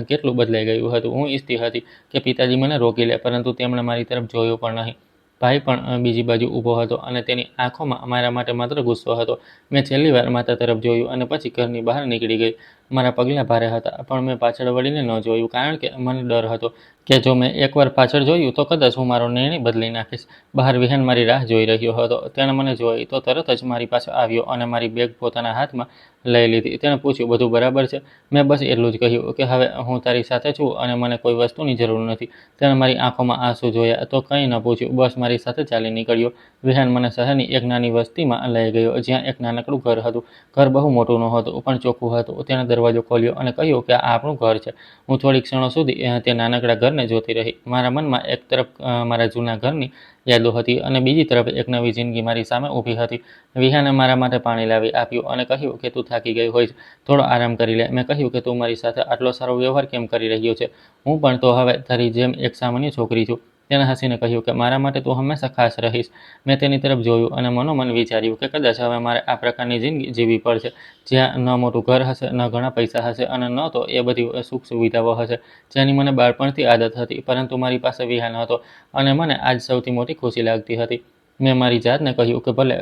કેટલું બદલાઈ ગયું હતું. હું ઈચ્છતી હતી કે પિતાજી મને રોકી લે, પરંતુ તેમણે મારી તરફ જોયું પણ નહીં. ભાઈ પણ બીજી બાજુ ઊભો હતો અને તેની આંખોમાં મારા માટે માત્ર ગુસ્સો હતો. મેં છેલ્લી વાર માતા તરફ જોયું અને પછી ઘરની બહાર નીકળી ગઈ. મારા પગલાં ભારે હતા, પણ મેં પાછળ વળીને ન જોયું, કારણ કે મને ડર હતો કે જો મેં એકવાર પાછળ જોયું તો કદાચ હું મારો નિર્ણય બદલી નાખીશ. બહાર વિહાન મારી રાહ જોઈ રહ્યો હતો. તેણે મને જોઈ તો તરત જ મારી પાસે આવ્યો અને મારી બેગ પોતાના હાથમાં લઈ લીધી. તેણે પૂછ્યું, બધું બરાબર છે? મેં બસ એટલું જ કહ્યું કે હવે હું તારી સાથે છું અને મને કોઈ વસ્તુની જરૂર નથી. તેણે મારી આંખોમાં આંસુ જોયા તો કંઈ ન પૂછ્યું, બસ મારી સાથે ચાલી નીકળ્યો. વિહાન મને શહેરની એક નાની વસ્તીમાં લઈ ગયો, જ્યાં એક નાનકડું ઘર હતું. ઘર બહુ મોટું નહોતું, પણ ચોખ્ખું હતું. તેણે દરવાજો ખોલ્યો અને કહ્યું કે આ આપણું ઘર છે. હું થોડી ક્ષણો સુધી તે નાનકડા ઘરને જોતી રહી. મારા મનમાં એક તરફ મારા જૂના ઘરની યાદો હતી અને બીજી તરફ એક નવી જિંદગી મારી સામે ઊભી હતી. વિહાને મારા માટે પાણી લાવી આપ્યું અને કહ્યું કે તું થાકી ગઈ હોઈશ, થોડો આરામ કરી લે. મેં કહ્યું કે તું મારી સાથે આટલો સારો વ્યવહાર કેમ કરી રહ્યો છે? હું પણ તો હવે તારી જેમ એક સામાન્ય છોકરી છું. તેણે હસીને કહ્યું કે મારા માટે તું હંમેશા ખાસ રહીશ. મેં તેની તરફ જોયું અને મનોમન વિચાર્યું કે કદાચ હવે મારે આ પ્રકારની જિંદગી જીવવી પડશે, જ્યાં ન મોટું ઘર હશે, ન ઘણા પૈસા હશે અને ન તો એ બધી સુખ સુવિધાઓ હશે જેની મને બાળપણથી આદત હતી. પરંતુ મારી પાસે વિહાન હતો અને મને આજ સૌથી મોટી ખુશી લાગતી હતી. મેં મારી જાતને કહ્યું કે ભલે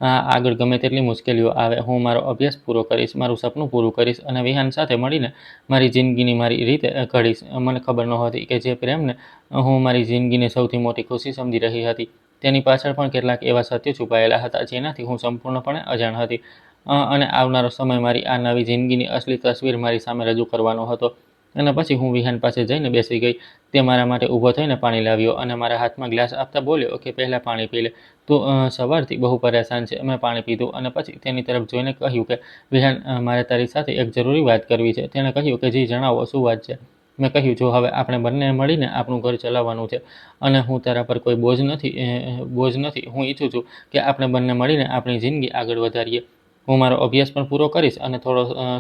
આગળ ગમે તેટલી મુશ્કેલીઓ આવે, હું મારો અભ્યાસ પૂરો કરીશ, મારું સપનું પૂરું કરીશ અને વિહાન સાથે મળીને મારી જિંદગીની મારી રીતે ઘડીશ. મને ખબર નહોતી કે જે પ્રેમને હું મારી જિંદગીની સૌથી મોટી ખુશી સમજી રહી હતી, તેની પાછળ પણ કેટલાક એવા સત્યો છુપાયેલા હતા જેનાથી હું સંપૂર્ણપણે અજાણ હતી. અને આવનારો સમય મારી આ નવી જિંદગીની અસલી તસવીર મારી સામે રજૂ કરવાનો હતો. અને પછી હું વિહાન પાસે જઈને બેસી ગઈ. તે મારા માટે ઊભો થઈને પાણી લાવ્યો અને મારા હાથમાં ગ્લાસ આપતા બોલ્યો કે પહેલાં પાણી પી લે, તું સવારથી બહુ પરેશાન છે. મેં પાણી પીધું અને પછી તેની તરફ જોઈને કહ્યું કે વિહાન, મારે તારી સાથે એક જરૂરી વાત કરવી છે. તેણે કહ્યું કે જી, જણાવો, શું વાત છે? મેં કહ્યું, જો હવે આપણે બંને મળીને આપણું ઘર ચલાવવાનું છે અને હું તારા પર કોઈ બોજ નથી. હું ઈચ્છું છું કે આપણે બંને મળીને આપણી જિંદગી આગળ વધારીએ. હું મારો અભ્યાસ પણ પૂરો કરીશ અને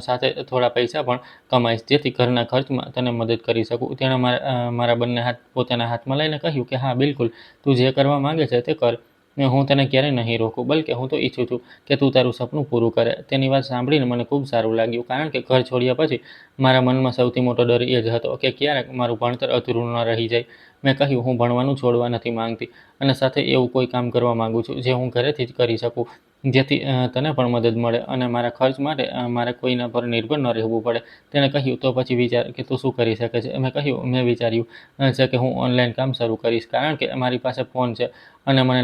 સાથે થોડા પૈસા પણ કમાઈશ, જેથી ઘરના ખર્ચમાં તને મદદ કરી શકું. તેણે મારા બંને હાથ પોતાના હાથમાં લઈને કહ્યું કે હા બિલકુલ, તું જે કરવા માંગે છે તે કર. હું તને ક્યારેય નહીં રોકું, બલ્કે હું તો ઈચ્છું છું કે તું તારું સપનું પૂરું કરે. તેની વાત સાંભળીને મને ખૂબ સારું લાગ્યું, કારણ કે ઘર છોડ્યા પછી મારા મનમાં સૌથી મોટો ડર એ જ હતો કે ક્યારેક મારું ભણતર અધૂરું ન રહી જાય. મેં કહ્યું, હું ભણવાનું છોડવા નથી માંગતી, અને સાથે એવું કોઈ કામ કરવા માંગુ છું જે હું ઘરેથી જ કરી શકું, જેથી તને પણ મદદ મળે અને મારા ખર્ચ માટે મારે કોઈના પર નિર્ભર ન રહેવું પડે. તેણે કહ્યું, તો પછી વિચાર કે તું શું કરી શકે છે. મેં વિચાર્યું છે કે હું ઓનલાઈન કામ શરૂ કરીશ, કારણ કે મારી પાસે ફોન છે અને મને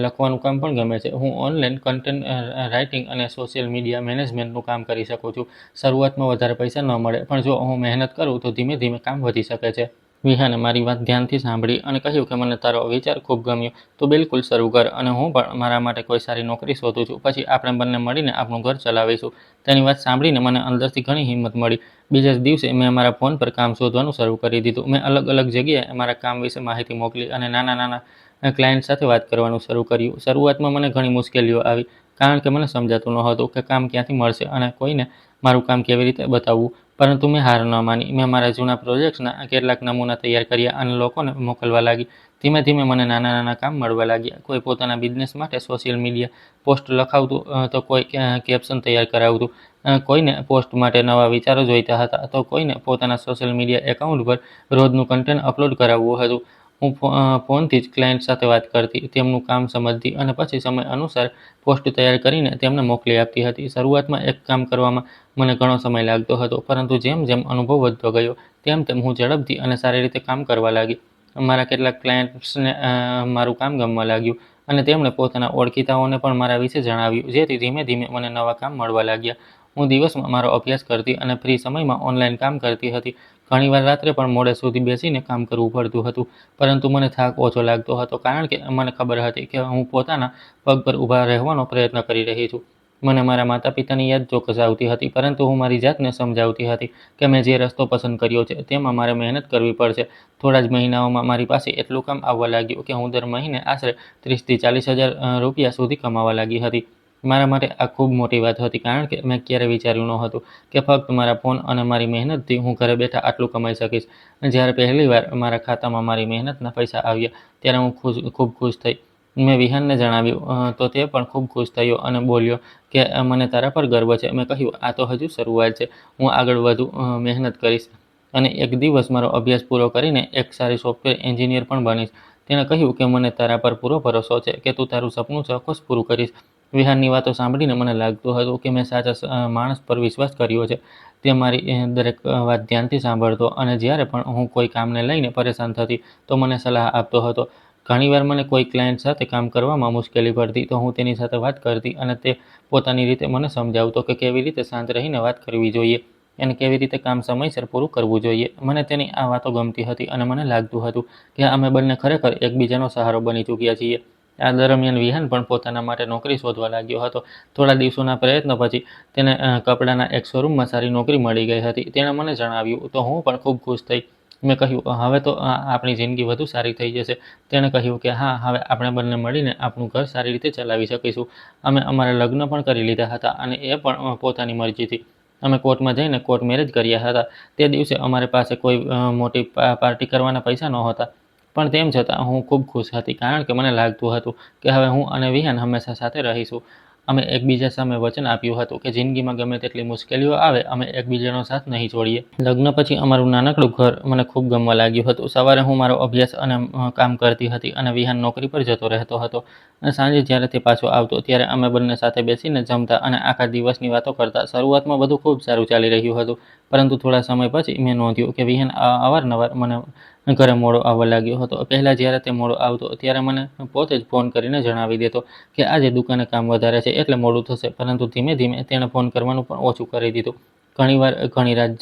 લખવાનું કામ પણ ગમે છે. હું ઓનલાઈન કન્ટેન્ટ રાઇટિંગ અને સોશિયલ મીડિયા મેનેજમેન્ટનું કામ કરી શકું છું. શરૂઆતમાં વધારે પૈસા ન મળે, પણ જો હું મહેનત કરું તો ધીમે ધીમે કામ વધી શકે છે. વિહાને મારી વાત ધ્યાનથી સાંભળી અને કહ્યું કે મને તારો વિચાર ખૂબ ગમ્યો. તું બિલકુલ શરૂ કર, અને હું પણ મારા માટે કોઈ સારી નોકરી શોધું છું. પછી આપણે બંને મળીને આપણું ઘર ચલાવીશું. તેની વાત સાંભળીને મને અંદરથી ઘણી હિંમત મળી. બીજા જ દિવસે મેં મારા ફોન પર કામ શોધવાનું શરૂ કરી દીધું. મેં અલગ અલગ જગ્યાએ મારા કામ વિશે માહિતી મોકલી અને નાના ક્લાયન્ટ સાથે વાત કરવાનું શરૂ કર્યું. શરૂઆતમાં મને ઘણી મુશ્કેલીઓ આવી, કારણ કે મને સમજાતું નહોતું કે કામ ક્યાંથી મળશે અને કોઈને મારું કામ કેવી રીતે બતાવવું. પરંતુ મેં હાર ન માની. મેં મારા જૂના પ્રોજેક્ટ્સના કેટલાક નમૂના તૈયાર કર્યા અને લોકોને મોકલવા લાગી. ધીમે ધીમે મને નાના કામ મળવા લાગ્યા. કોઈ પોતાના બિઝનેસ માટે સોશિયલ મીડિયા પોસ્ટ લખાવતું, તો કોઈ કેપ્શન તૈયાર કરાવતું, કોઈને પોસ્ટ માટે નવા વિચારો જોઈતા હતા, તો કોઈને પોતાના સોશિયલ મીડિયા એકાઉન્ટ પર રોજનું કન્ટેન્ટ અપલોડ કરાવવું હતું. હું ફોનથી જ ક્લાયન્ટ સાથે વાત કરતી, તેમનું કામ સમજતી અને પછી સમય અનુસાર પોસ્ટ તૈયાર કરીને તેમને મોકલી આપતી હતી. શરૂઆતમાં એક કામ કરવામાં મને ઘણો સમય લાગતો હતો, પરંતુ જેમ જેમ અનુભવ વધતો ગયો તેમ હું ઝડપથી અને સારી રીતે કામ કરવા લાગી. મારા કેટલાક ક્લાયન્ટ્સને મારું કામ ગમવા લાગ્યું અને તેમણે પોતાના ઓળખીતાઓને પણ મારા વિશે જણાવ્યું, જેથી ધીમે ધીમે મને નવા કામ મળવા લાગ્યા. હું દિવસમાં મારો અભ્યાસ કરતી અને ફ્રી સમયમાં ઓનલાઈન કામ કરતી હતી. ઘણીવાર રાત્રે પણ મોડે સુધી બેસીને કામ કરવું પડતું હતું, પરંતુ મને થાક ઓછો લાગતો હતો, કારણ કે મને ખબર હતી કે હું પોતાના પગ પર ઊભા રહેવાનો પ્રયત્ન કરી રહી છું. મને મારા માતા-પિતાની યાદ ચોક્કસ આવતી હતી, પરંતુ હું મારી જાતને સમજાવતી હતી કે મેં જે રસ્તો પસંદ કર્યો છે તેમાં મારે મહેનત કરવી પડશે. થોડા જ મહિનાઓમાં મારી પાસે એટલું કામ આવવા લાગ્યું કે હું દર મહિને આશરે 30,000 થી 40,000 રૂપિયા સુધી કમાવા લાગી હતી. મારા માટે આ ખૂબ મોટી વાત હતી, કારણ કે મેં ક્યારેય વિચાર્યું નહોતું કે ફક્ત મારા ફોન અને મારી મહેનતથી હું ઘરે બેઠા આટલું કમાઈ શકીશ. જ્યારે પહેલીવાર મારા ખાતામાં મારી મહેનતના પૈસા આવ્યા, ત્યારે હું ખૂબ ખુશ થઈ. મેં વિહાનને જણાવ્યું, તો તે પણ ખૂબ ખુશ થયો અને બોલ્યો કે મને તારા પર ગર્વ છે. મેં કહ્યું, આ તો હજુ શરૂઆત છે. હું આગળ વધુ મહેનત કરીશ અને એક દિવસ મારો અભ્યાસ પૂરો કરીને એક સારી સોફ્ટવેર એન્જિનિયર પણ બનીશ. તેણે કહ્યું કે મને તારા પર પૂરો ભરોસો છે કે તું તારું સપનું ચોક્કસ પૂરું કરીશ. વિહાનની વાતો સાંભળીને મને લાગતું હતું કે મેં સાચા માણસ પર વિશ્વાસ કર્યો છે. તે મારી દરેક વાત ધ્યાનથી સાંભળતો અને જ્યારે પણ હું કોઈ કામને લઈને પરેશાન થતી તો મને સલાહ આપતો હતો. ઘણીવાર મને કોઈ ક્લાયન્ટ સાથે કામ કરવામાં મુશ્કેલી પડતી, તો હું તેની સાથે વાત કરતી અને તે પોતાની રીતે મને સમજાવતો કે કેવી રીતે શાંત રહીને વાત કરવી જોઈએ અને કેવી રીતે કામ સમયસર પૂરું કરવું જોઈએ. મને તેની આ વાતો ગમતી હતી અને મને લાગતું હતું કે અમે બંને ખરેખર એકબીજાનો સહારો બની ચૂક્યા છીએ. આ દરમિયાન વિહાન પણ પોતાના માટે નોકરી શોધવા લાગ્યો હતો. થોડા દિવસોના પ્રયત્ન પછી તેને કપડાના એક શોરૂમમાં સારી નોકરી મળી ગઈ હતી. તેણે મને જણાવ્યું, તો હું પણ ખૂબ ખુશ થઈ. મેં કહ્યું, હવે તો આપણી જિંદગી વધુ સારી થઈ જશે. તેણે કહ્યું કે હા, હવે આપણે બંને મળીને આપણું ઘર સારી રીતે ચલાવી શકીશું. અમે અમારા લગ્ન પણ કરી લીધા હતા, અને એ પણ પોતાની મરજીથી. અમે કોર્ટમાં જઈને કોર્ટ મેરેજ કર્યા હતા. તે દિવસે અમારી પાસે કોઈ મોટી પાર્ટી કરવાના પૈસા નહોતા, પણ તેમ છતાં હું ખૂબ ખુશ હતી, કારણ કે મને લાગતું હતું કે હવે હું અને વિહાન હંમેશા સાથે રહીશું. અમે એકબીજા સામે વચન આપ્યું હતું કે જિંદગીમાં ગમે તેટલી મુશ્કેલીઓ આવે, અમે એકબીજાનો સાથ નહીં છોડીએ. લગ્ન પછી અમારું નાનકડું ઘર મને ખૂબ ગમવા લાગ્યું હતું. સવારે હું મારો અભ્યાસ અને કામ કરતી હતી અને વિહાન નોકરી પર જતો રહેતો હતો. અને સાંજે જ્યારે તે પાછો આવતો, ત્યારે અમે બંને સાથે બેસીને જમતા અને આખા દિવસની વાતો કરતા. શરૂઆતમાં બધું ખૂબ સારું ચાલી રહ્યું હતું, પરંતુ થોડા સમય પછી મેં નોંધ્યું કે વિહાન અવારનવાર મને ઘરે મોડો આવવા લાગ્યો હતો. પહેલાં જ્યારે તે મોડો આવતો, ત્યારે મને પોતે જ ફોન કરીને જણાવી દેતો કે આજે દુકાને કામ વધારે છે એટલે મોડું થશે, પરંતુ ધીમે ધીમે તેણે ફોન કરવાનું પણ ઓછું કરી દીધું. ઘણીવાર ઘણી રાત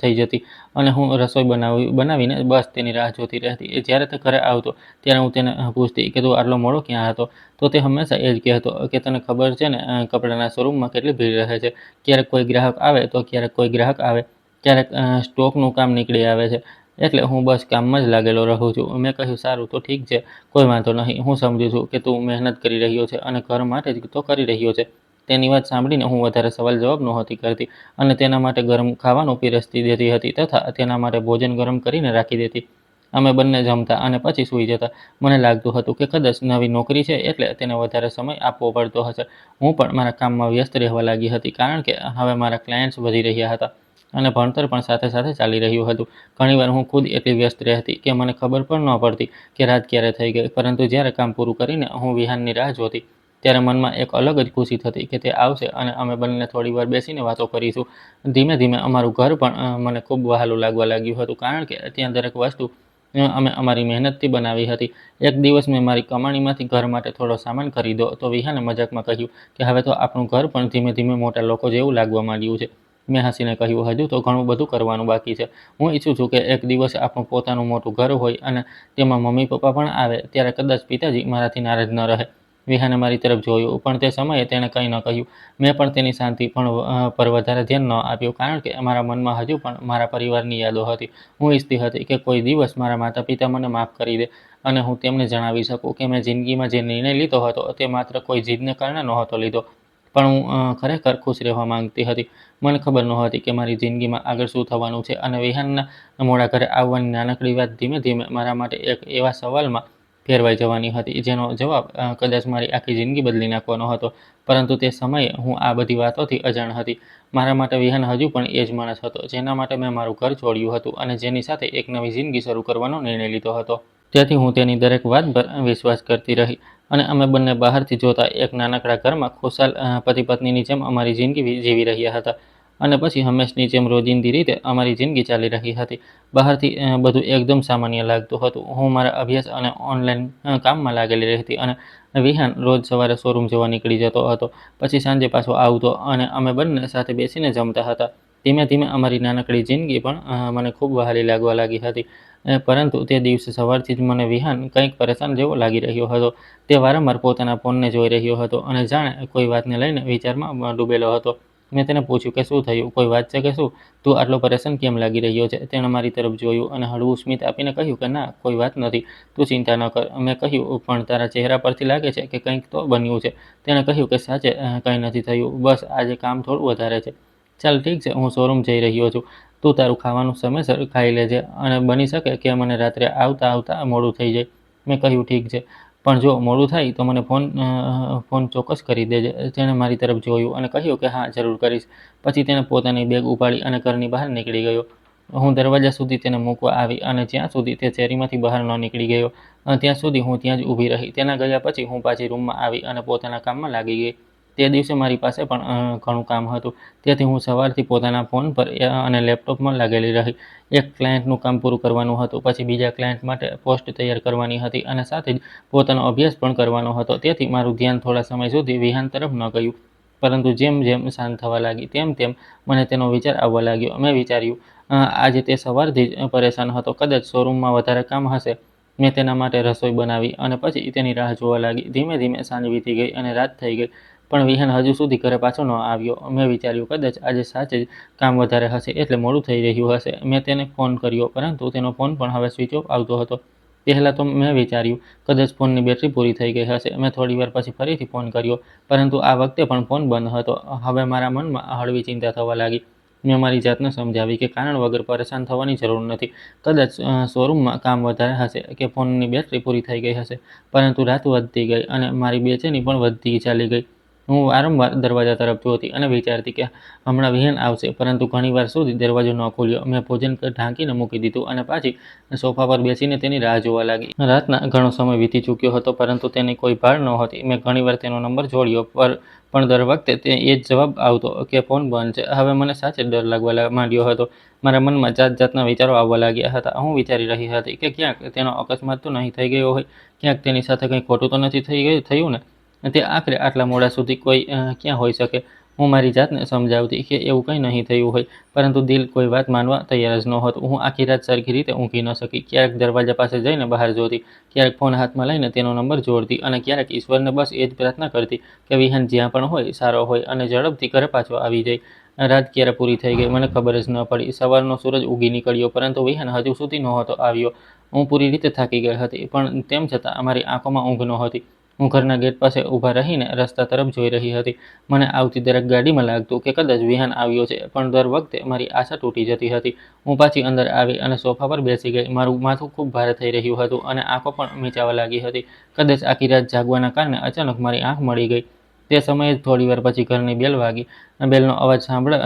થઈ જતી અને હું રસોઈ બનાવીને બસ તેની રાહ જોતી રહેતી. જ્યારે તે ઘરે આવતો, ત્યારે હું તેને પૂછતી કે તું આટલો મોડો ક્યાં હતો? તો તે હંમેશા એ જ કહેતો કે તને ખબર છે ને, કપડાના શોરૂમમાં કેટલી ભીડ રહે છે. ક્યારેક કોઈ ગ્રાહક આવે તો ક્યારેક કોઈ ગ્રાહક આવે, ક્યારેક સ્ટોકનું કામ નીકળી આવે છે, એટલે હું બસ કામમાં જ લાગેલો રહું છું. મેં કહ્યું, સારું, તો ઠીક છે, કોઈ વાંધો નહીં. હું સમજુ છું કે તું મહેનત કરી રહ્યો છે અને ઘર માટે જ તો કરી રહ્યો છે. તેની વાત સાંભળીને હું વધારે સવાલ જવાબ નહોતી કરતી અને તેના માટે ગરમ ખાવાનું પીરસતી દેતી હતી તથા તેના માટે ભોજન ગરમ કરીને રાખી દેતી. અમે બંને જમતા અને પછી સૂઈ જતા. મને લાગતું હતું કે કદાચ નવી નોકરી છે એટલે તેને વધારે સમય આપવો પડતો હશે. હું પણ મારા કામમાં વ્યસ્ત રહેવા લાગી હતી કારણ કે હવે મારા ક્લાયન્ટ્સ વધી રહ્યા હતા અને ભણતર પણ સાથે સાથે ચાલી રહ્યું હતું. ઘણીવાર હું ખુદ એટલી વ્યસ્ત રહેતી કે મને ખબર પણ ન પડતી કે રાત ક્યારે થઈ ગઈ. પરંતુ જ્યારે કામ પૂરું કરીને હું વિહાનની રાહ જોતી ત્યારે મનમાં એક અલગ જ ખુશી થતી કે તે આવશે અને અમે બંને થોડીવાર બેસીને વાતો કરીશું. ધીમે ધીમે અમારું ઘર પણ મને ખૂબ વહાલું લાગવા લાગ્યું હતું કારણ કે ત્યાં દરેક વસ્તુ અમે અમારી મહેનતથી બનાવી હતી. એક દિવસ મેં મારી કમાણીમાંથી ઘર માટે થોડો સામાન ખરીદ્યો તો વિહાને મજાકમાં કહ્યું કે હવે તો આપણું ઘર પણ ધીમે ધીમે મોટા લોકો જેવું લાગવા માંડ્યું છે. મેં હસીને કહ્યું, હજુ તો ઘણું બધું કરવાનું બાકી છે. હું ઈચ્છું છું કે એક દિવસ આપણું પોતાનું મોટું ઘર હોય અને તેમાં મમ્મી પપ્પા પણ આવે ત્યારે કદાચ પિતાજી મારાથી નારાજ ન રહે. વિહાને મારી તરફ જોયું પણ તે સમયે તેણે કંઈ ન કહ્યું. મેં પણ તેની શાંતિ પર વધારે ધ્યાન ન આપ્યું કારણ કે મારા મનમાં હજુ પણ મારા પરિવારની યાદો હતી. હું ઈચ્છતી હતી કે કોઈ દિવસ મારા માતા પિતા મને માફ કરી દે અને હું તેમને જણાવી શકું કે મેં જિંદગીમાં જે નિર્ણય લીધો હતો તે માત્ર કોઈ જીદને કારણે નહોતો લીધો, પણ હું ખરેખર ખુશ રહેવા માંગતી હતી. મને ખબર નહોતી કે મારી જિંદગીમાં આગળ શું થવાનું છે અને વિહાનના મોડા ઘરે આવવાની નાનકડી વાત ધીમે ધીમે મારા માટે એક એવા સવાલમાં ફેરવાઈ જવાની હતી જેનો જવાબ કદાચ મારી આખી જિંદગી બદલી નાખવાનો હતો. પરંતુ તે સમયે હું આ બધી વાતોથી અજાણ હતી. મારા માટે વિહાન હજુ પણ એ જ માણસ હતો જેના માટે મેં મારું ઘર છોડ્યું હતું અને જેની સાથે એક નવી જિંદગી શરૂ કરવાનો નિર્ણય લીધો હતો. તેથી હું તેની દરેક વાત પર વિશ્વાસ કરતી રહી અને અમે બંને બહારથી જોતા એક નાનકડા ઘરમાં ખુશાલ પતિ પત્નીની જેમ અમારી જિંદગી જીવી રહ્યા હતા. અને પછી હંમેશની જેમ રોજિંદી રીતે અમારી જિંદગી ચાલી રહી હતી. બહારથી બધું એકદમ સામાન્ય લાગતું હતું. હું મારા અભ્યાસ અને ઓનલાઈન કામમાં લાગેલી રહેતી અને વિહાન રોજ સવારે શોરૂમ જવા નીકળી જતો હતો, પછી સાંજે પાછો આવતો અને અમે બંને સાથે બેસીને જમતા હતા. ધીમે ધીમે અમારી નાનકડી જિંદગી પણ મને ખૂબ વહાલી લાગવા લાગી હતી. પરંતુ તે દિવસે સવારથી જ મને વિહાન કંઈક પરેશાન જેવો લાગી રહ્યો હતો. તે વારંવાર પોતાના ફોનને જોઈ રહ્યો હતો અને જાણે કોઈ વાતને લઈને વિચારમાં ડૂબેલો હતો. મેં તેને પૂછ્યું કે શું થયું, કોઈ વાત છે કે શું? તું આટલો પરેશાન કેમ લાગી રહ્યો છે? તેણે મારી તરફ જોયું અને હળવું સ્મિત આપીને કહ્યું કે ના, કોઈ વાત નથી, તું ચિંતા ન કર. મેં કહ્યું, પણ તારા ચહેરા પરથી લાગે છે કે કંઈક તો બન્યું છે. તેણે કહ્યું કે સાચે કંઈ નથી થયું, બસ આજે કામ થોડું વધારે છે. ચાલ ઠીક છે, હું શોરૂમ જઈ રહ્યો છું. તું તારું ખાવાનું સમયસર ખાઈ લેજે અને બની શકે કે મને રાત્રે આવતા આવતા મોડું થઈ જાય. મેં કહ્યું ઠીક છે, પણ જો મોડું થાય તો મને ફોન ચોક્કસ કરી દેજે. તેણે મારી તરફ જોયું અને કહ્યું કે હા, જરૂર કરીશ. પછી તેણે પોતાની બેગ ઉપાડી અને ઘરની બહાર નીકળી ગયો. હું દરવાજા સુધી તેને મૂકવા આવી અને જ્યાં સુધી તે શેરીમાંથી બહાર ન નીકળી ગયો ત્યાં સુધી હું ત્યાં જ ઊભી રહી. તેના ગયા પછી હું પાછી રૂમમાં આવી અને પોતાના કામમાં લાગી ગઈ. તે દિવસે મારી પાસે પણ ઘણું કામ હતું, તેથી હું સવારથી પોતાના ફોન પર અને લેપટોપમાં લાગેલી રહી. એક ક્લાયન્ટનું કામ પૂરું કરવાનું હતું, પછી બીજા ક્લાયન્ટ માટે પોસ્ટ તૈયાર કરવાની હતી અને સાથે જ પોતાનો અભ્યાસ પણ કરવાનો હતો. તેથી મારું ધ્યાન થોડા સમય સુધી વિહાન તરફ ન ગયું. પરંતુ જેમ જેમ સાંજ થવા લાગી તેમ તેમ મને તેનો વિચાર આવવા લાગ્યો. મેં વિચાર્યું, આજે તે સવારથી જ પરેશાન હતો, કદાચ શોરૂમમાં વધારે કામ હશે. મેં તેના માટે રસોઈ બનાવી અને પછી તેની રાહ જોવા લાગી. ધીમે ધીમે સાંજ વીતી ગઈ અને રાત થઈ ગઈ, પણ વિહાન હજુ સુધી ઘરે પાછો ન આવ્યો. મેં વિચાર્યું, કદાચ આજે સાચે જ કામ વધારે હશે એટલે મોડું થઈ રહ્યું હશે. મેં તેને ફોન કર્યો પરંતુ તેનો ફોન પણ હવે સ્વિચ ઓફ આવતો હતો. પહેલાં તો મેં વિચાર્યું કદાચ ફોનની બેટરી પૂરી થઈ ગઈ હશે. મેં થોડીવાર પછી ફરીથી ફોન કર્યો, પરંતુ આ વખતે પણ ફોન બંધ હતો. હવે મારા મનમાં હળવી ચિંતા થવા લાગી. મેં મારી જાતને સમજાવી કે કારણ વગર પરેશાન થવાની જરૂર નથી. કદાચ શોરૂમમાં કામ વધારે હશે કે ફોનની બેટરી પૂરી થઈ ગઈ હશે. પરંતુ રાત વધતી ગઈ અને મારી બેચેની પણ વધતી ચાલી ગઈ. હું વારંવાર દરવાજા તરફ જોતી અને વિચારતી કે હમણાં વિહાન આવશે, પરંતુ ઘણીવાર સુધી દરવાજો ન ખુલ્યો. મેં ભોજન ઢાંકીને મૂકી દીધું અને પાછી સોફા પર બેસીને તેની રાહ જોવા લાગી. રાતના ઘણો સમય વીતી ચૂક્યો હતો પરંતુ તેની કોઈ ભાળ નહોતી. મેં ઘણીવાર તેનો નંબર જોડ્યો પણ દર વખતે તે એ જ જવાબ આવતો કે ફોન બંધ છે. હવે મને સાચે ડર લાગવા માંડ્યો હતો. મારા મનમાં જાત જાતના વિચારો આવવા લાગ્યા હતા. હું વિચારી રહી હતી કે ક્યાંક તેનો અકસ્માત તો નહીં થઈ ગયો હોય, ક્યાંક તેની સાથે કંઈ ખોટું તો નથી થયું ને? તે આખરે આટલા મોડા સુધી કોઈ ક્યાં હોઈ શકે? હું મારી જાતને સમજાવતી કે એવું કંઈ નહીં થયું હોય, પરંતુ દિલ કોઈ વાત માનવા તૈયાર જ નહોતું. હું આખી રાત સરખી રીતે ઊંઘી ન શકી. ક્યારેક દરવાજા પાસે જઈને બહાર જોતી, ક્યારેક ફોન હાથમાં લઈને તેનો નંબર જોડતી અને ક્યારેક ઈશ્વરને બસ એ જ પ્રાર્થના કરતી કે વિહાન જ્યાં પણ હોય સારો હોય અને ઝડપથી ઘરે પાછો આવી જાય. રાત ક્યારે પૂરી થઈ ગઈ મને ખબર જ ન પડી. સવારનો સૂરજ ઉગી નીકળ્યો પરંતુ વિહાન હજુ સુધી નહોતો આવ્યો. હું પૂરી રીતે થાકી ગઈ હતી, પણ તેમ છતાં અમારી આંખોમાં ઊંઘ નહોતી. હું ઘરના ગેટ પાસે ઊભા રહીને રસ્તા તરફ જોઈ રહી હતી. મને આવતી દરેક ગાડીમાં લાગતું કે કદાચ વિહાન આવ્યો છે, પણ દર વખતે મારી આશા તૂટી જતી હતી. હું પાછી અંદર આવી અને સોફા પર બેસી ગઈ. મારું માથું ખૂબ ભારે થઈ રહ્યું હતું અને આંખો પણ મીચાવા લાગી હતી. કદાચ આખી રાત જાગવાના કારણે અચાનક મારી આંખ મળી ગઈ. તે સમયે જ થોડીવાર પછી ઘરની બેલ વાગી. બેલનો અવાજ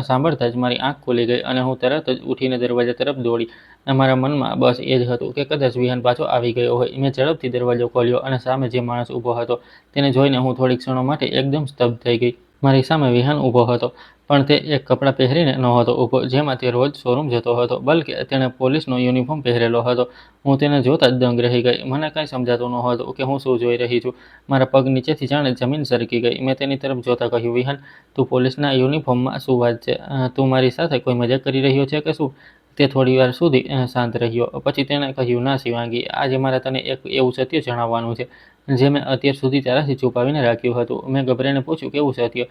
સાંભળતા જ મારી આંખ ખુલી ગઈ અને હું તરત જ ઉઠીને દરવાજા તરફ દોડી. મારા મનમાં બસ એ જ હતું કે કદાચ વિહાન પાછો આવી ગયો હોય. મેં ઝડપથી દરવાજો ખોલ્યો અને સામે જે માણસ ઊભો હતો તેને જોઈને હું થોડીક ક્ષણો માટે એકદમ સ્તબ્ધ થઈ ગઈ. મારી સામે વિહાન ઊભો હતો, પણ તે એક કપડાં પહેરીને નહોતો ઊભો જેમાં તે રોજ શોરૂમ જતો હતો, બલ્કે તેણે પોલીસનો યુનિફોર્મ પહેરેલો હતો. હું તેને જોતા જ દંગ રહી ગઈ. મને કંઈ સમજાતું નહોતું કે હું શું જોઈ રહી છું. મારા પગ નીચેથી જાણે જમીન સરકી ગઈ. મેં તેની તરફ જોતા કહ્યું, વિહાન, તું પોલીસના યુનિફોર્મમાં શું વાત છે? તું મારી સાથે કોઈ મજાક કરી રહ્યો છે કે શું? તે થોડીવાર સુધી શાંત રહ્યો. પછી તેણે કહ્યું, ના શિવાંગી, આજે મારે તને એક એવું સત્ય જણાવવાનું છે જે મેં અત્યાર સુધી તારાથી છુપાવીને રાખ્યું હતું. મેં ગભરાઈને પૂછ્યું, કેવું સત્ય?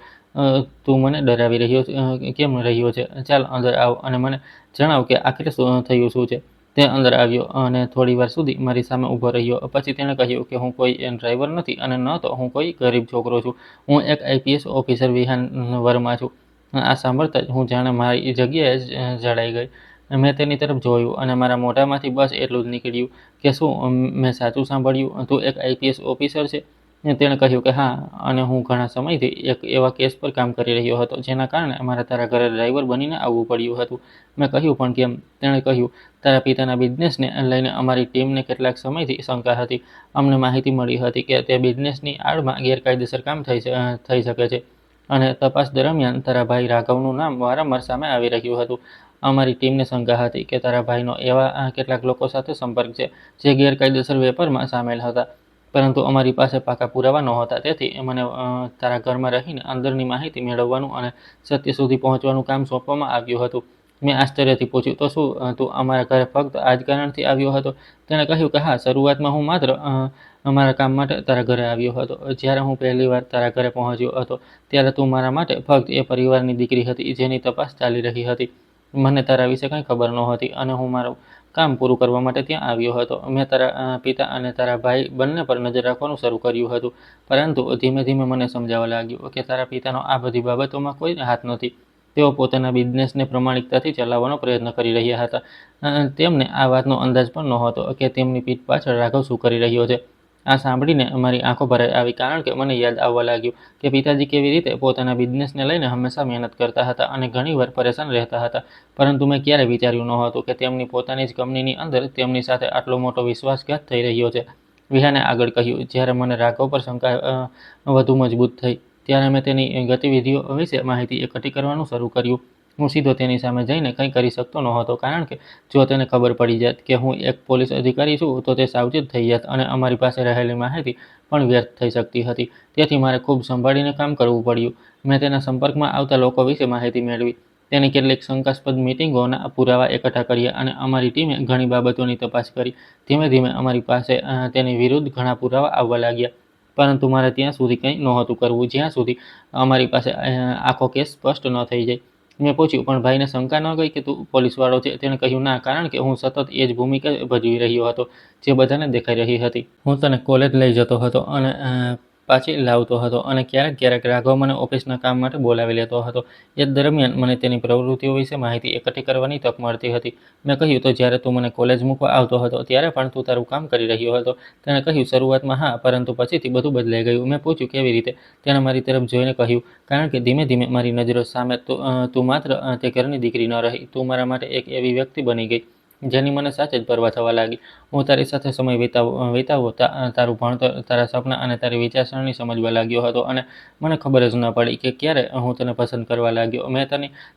તું મને ડરાવી કેમ રહ્યો છે? ચાલ અંદર આવ અને મને જણાવ કે આખરે થયું શું છે. તે અંદર આવ્યો અને થોડીવાર સુધી મારી સામે ઊભો રહ્યો. પછી તેણે કહ્યું કે હું કોઈ ડ્રાઈવર નથી અને ન તો હું કોઈ ગરીબ છોકરો છું. હું એક આઈપીએસ ઓફિસર વિહાન વર્મા છું. આ સાંભળતા જ હું જાણે મારી જગ્યાએ જ જડાઈ ગઈ. મેં તેની તરફ જોયું અને મારા મોઢામાંથી બસ એટલું જ નીકળ્યું કે શું મેં સાચું સાંભળ્યું? તું એક આઈપીએસ ઓફિસર છે? તેણે કહ્યું કે હા, અને હું ઘણા સમયથી એક એવા કેસ પર કામ કરી રહ્યો હતો જેના કારણે મારે તારા ઘરે ડ્રાઈવર બનીને આવવું પડ્યું હતું. મેં કહ્યું, પણ કેમ? તેણે કહ્યું, તારા પિતાના બિઝનેસને લઈને અમારી ટીમને કેટલાક સમયથી શંકા હતી. અમને માહિતી મળી હતી કે તે બિઝનેસની આડમાં ગેરકાયદેસર કામ થઈ શકે છે અને તપાસ દરમિયાન તારા ભાઈ રાઘવનું નામ વારંવાર સામે આવી રહ્યું હતું. અમારી ટીમને શંકા હતી કે તારા ભાઈનો એવા કેટલાક લોકો સાથે સંપર્ક છે જે ગેરકાયદેસર વેપારમાં સામેલ હતા, પરંતુ અમારી પાસે પાકા પુરાવા નહોતા. તેથી મને તારા ઘરમાં રહીને અંદરની માહિતી મેળવવાનું અને સત્ય સુધી પહોંચવાનું કામ સોંપવામાં આવ્યું હતું. મેં આશ્ચર્યથી પૂછ્યું, તો શું તું અમારા ઘરે ફક્ત આ જ કારણથી આવ્યો હતો? તેણે કહ્યું કે હા, શરૂઆતમાં હું માત્ર અમારા કામ માટે તારા ઘરે આવ્યો હતો. જ્યારે હું પહેલીવાર તારા ઘરે પહોંચ્યો હતો ત્યારે તું મારા માટે ફક્ત એ પરિવારની દીકરી હતી જેની તપાસ ચાલી રહી હતી. મને તારા વિશે કંઈ ખબર નહોતી અને હું મારું કામ પૂરું કરવા માટે ત્યાં આવ્યો હતો. મેં તારા પિતા અને તારા ભાઈ બંને પર નજર રાખવાનું શરૂ કર્યું હતું, પરંતુ ધીમે ધીમે મને સમજાવા લાગ્યું કે તારા પિતાનો આ બધી બાબતોમાં કોઈ હાથ નથી. તેઓ પોતાના બિઝનેસને પ્રામાણિકતાથી ચલાવવાનો પ્રયત્ન કરી રહ્યા હતા. તેમને આ વાતનો અંદાજ પણ નહોતો કે તેમની પીઠ પાછળ રાઘવ શું કરી રહ્યો છે. આ સાંભળીને મારી આંખો ભરાઈ આવી, કારણ કે મને યાદ આવવા લાગ્યું કે પિતાજી કેવી રીતે પોતાના બિઝનેસને લઈને હંમેશા મહેનત કરતા હતા અને ઘણીવાર પરેશાન રહેતા હતા, પરંતુ મેં ક્યારેય વિચાર્યું નહોતું કે તેમની પોતાની જ કંપનીની અંદર તેમની સાથે આટલો મોટો વિશ્વાસઘાત થઈ રહ્યો છે. વિહાને આગળ કહ્યું, જ્યારે મને રાઘવ પર શંકા વધુ મજબૂત થઈ ત્યારે મેં તેની ગતિવિધિઓ વિશે માહિતી એકઠી કરવાનું શરૂ કર્યું. હું સીધો તેની સામે જઈને કંઈ કરી શકતો નહોતો, કારણ કે જો તેને ખબર પડી જાત કે હું એક પોલીસ અધિકારી છું તો તે સાવચેત થઈ જાત અને અમારી પાસે રહેલી માહિતી પણ વ્યર્થ થઈ શકતી હતી. તેથી મારે ખૂબ સંભાળીને કામ કરવું પડ્યું. મેં તેના સંપર્કમાં આવતા લોકો વિશે માહિતી મેળવી, તેની કેટલીક શંકાસ્પદ મીટિંગોના પુરાવા એકઠા કર્યા અને અમારી ટીમે ઘણી બાબતોની તપાસ કરી. ધીમે ધીમે અમારી પાસે તેની વિરુદ્ધ ઘણા પુરાવા આવવા લાગ્યા, પરંતુ મારે ત્યાં સુધી કંઈ નહોતું કરવું જ્યાં સુધી અમારી પાસે આખો કેસ સ્પષ્ટ ન થઈ જાય. મેં પૂછ્યું, પણ ભાઈને શંકા ન ગઈ કે તું પોલીસવાળો છે? તેણે કહ્યું, ના, કારણ કે હું સતત એ જ ભૂમિકા ભજવી રહ્યો હતો જે બધાને દેખાઈ રહી હતી. હું તને કોલેજ લઈ જતો હતો અને પાછી લાવતો હતો અને ક્યારેક ક્યારેક રાઘવ મને ઓફિસના કામ માટે બોલાવી લેતો હતો. એ દરમિયાન મને તેની પ્રવૃત્તિઓ વિશે માહિતી એકઠી કરવાની તક મળતી હતી. મેં કહ્યું, તો જ્યારે તું મને કોલેજ મૂકવા આવતો હતો ત્યારે પણ તું તારું કામ કરી રહ્યો હતો? તેણે કહ્યું, શરૂઆતમાં હા, પરંતુ પછીથી બધું બદલાઈ ગયું. મેં પૂછ્યું, કેવી રીતે? તેણે મારી તરફ જોઈને કહ્યું, કારણ કે ધીમે ધીમે મારી નજરો સામે તું માત્ર તે ઘરની દીકરી ન રહી, તું મારા માટે એક એવી વ્યક્તિ બની ગઈ જેની મને સાચે જ પરવા થવા લાગી. હું તારી સાથે સમય વિતાવવો, તારું ભણતર, તારા સપના અને તારી વિચારસરણી સમજવા લાગ્યો હતો અને મને ખબર જ ન પડી કે ક્યારે હું તને પસંદ કરવા લાગ્યો. મેં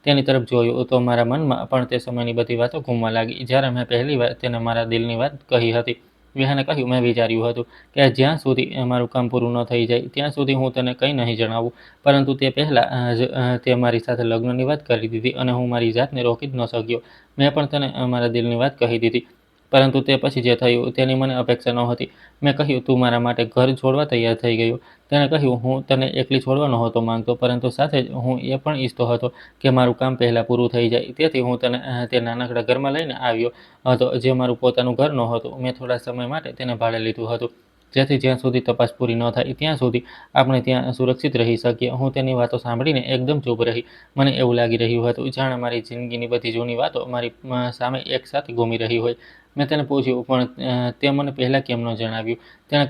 તેની તરફ જોયું તો મારા મનમાં પણ તે સમયની બધી વાતો ઘૂમવા લાગી જ્યારે મેં પહેલીવાર તેને મારા દિલની વાત કહી હતી. વિહાને કહ્યું, મેં વિચાર્યું હતું કે જ્યાં સુધી મારું કામ પૂરું ન થઈ જાય ત્યાં સુધી હું તને કંઈ નહીં જણાવું, પરંતુ તે પહેલાં જ તે મારી સાથે લગ્નની વાત કરી દીધી અને હું મારી જાતને રોકી જ ન શક્યો. મેં પણ તને મારા દિલની વાત કહી દીધી, પરંતુ તે પછી જે થયું તેની મને અપેક્ષા નહોતી. મેં કહ્યું, તું મારા માટે ઘર છોડવા તૈયાર થઈ ગયો? તેણે કહ્યું, હું તને એકલી છોડવા નહોતો માંગતો, પરંતુ સાથે જ હું એ પણ ઈચ્છતો હતો કે મારું કામ પહેલાં પૂરું થઈ જાય. તેથી હું તને તે નાનકડા ઘરમાં લઈને આવ્યો હતો જે મારું પોતાનું ઘર નહોતું. મેં થોડા સમય માટે તેને ભાડે લીધું હતું જેથી જ્યાં સુધી તપાસ પૂરી ન થાય ત્યાં સુધી આપણે ત્યાં સુરક્ષિત રહી શકીએ. હું તેની વાતો સાંભળીને એકદમ ચૂપ રહી. મને એવું લાગી રહ્યું હતું જાણે મારી જિંદગીની બધી જૂની વાતો મારી સામે એકસાથે ઘૂમી રહી હોય. મેં તેને પૂછ્યું, પણ તે મને પહેલાં કેમ ન જણાવ્યું? તેણે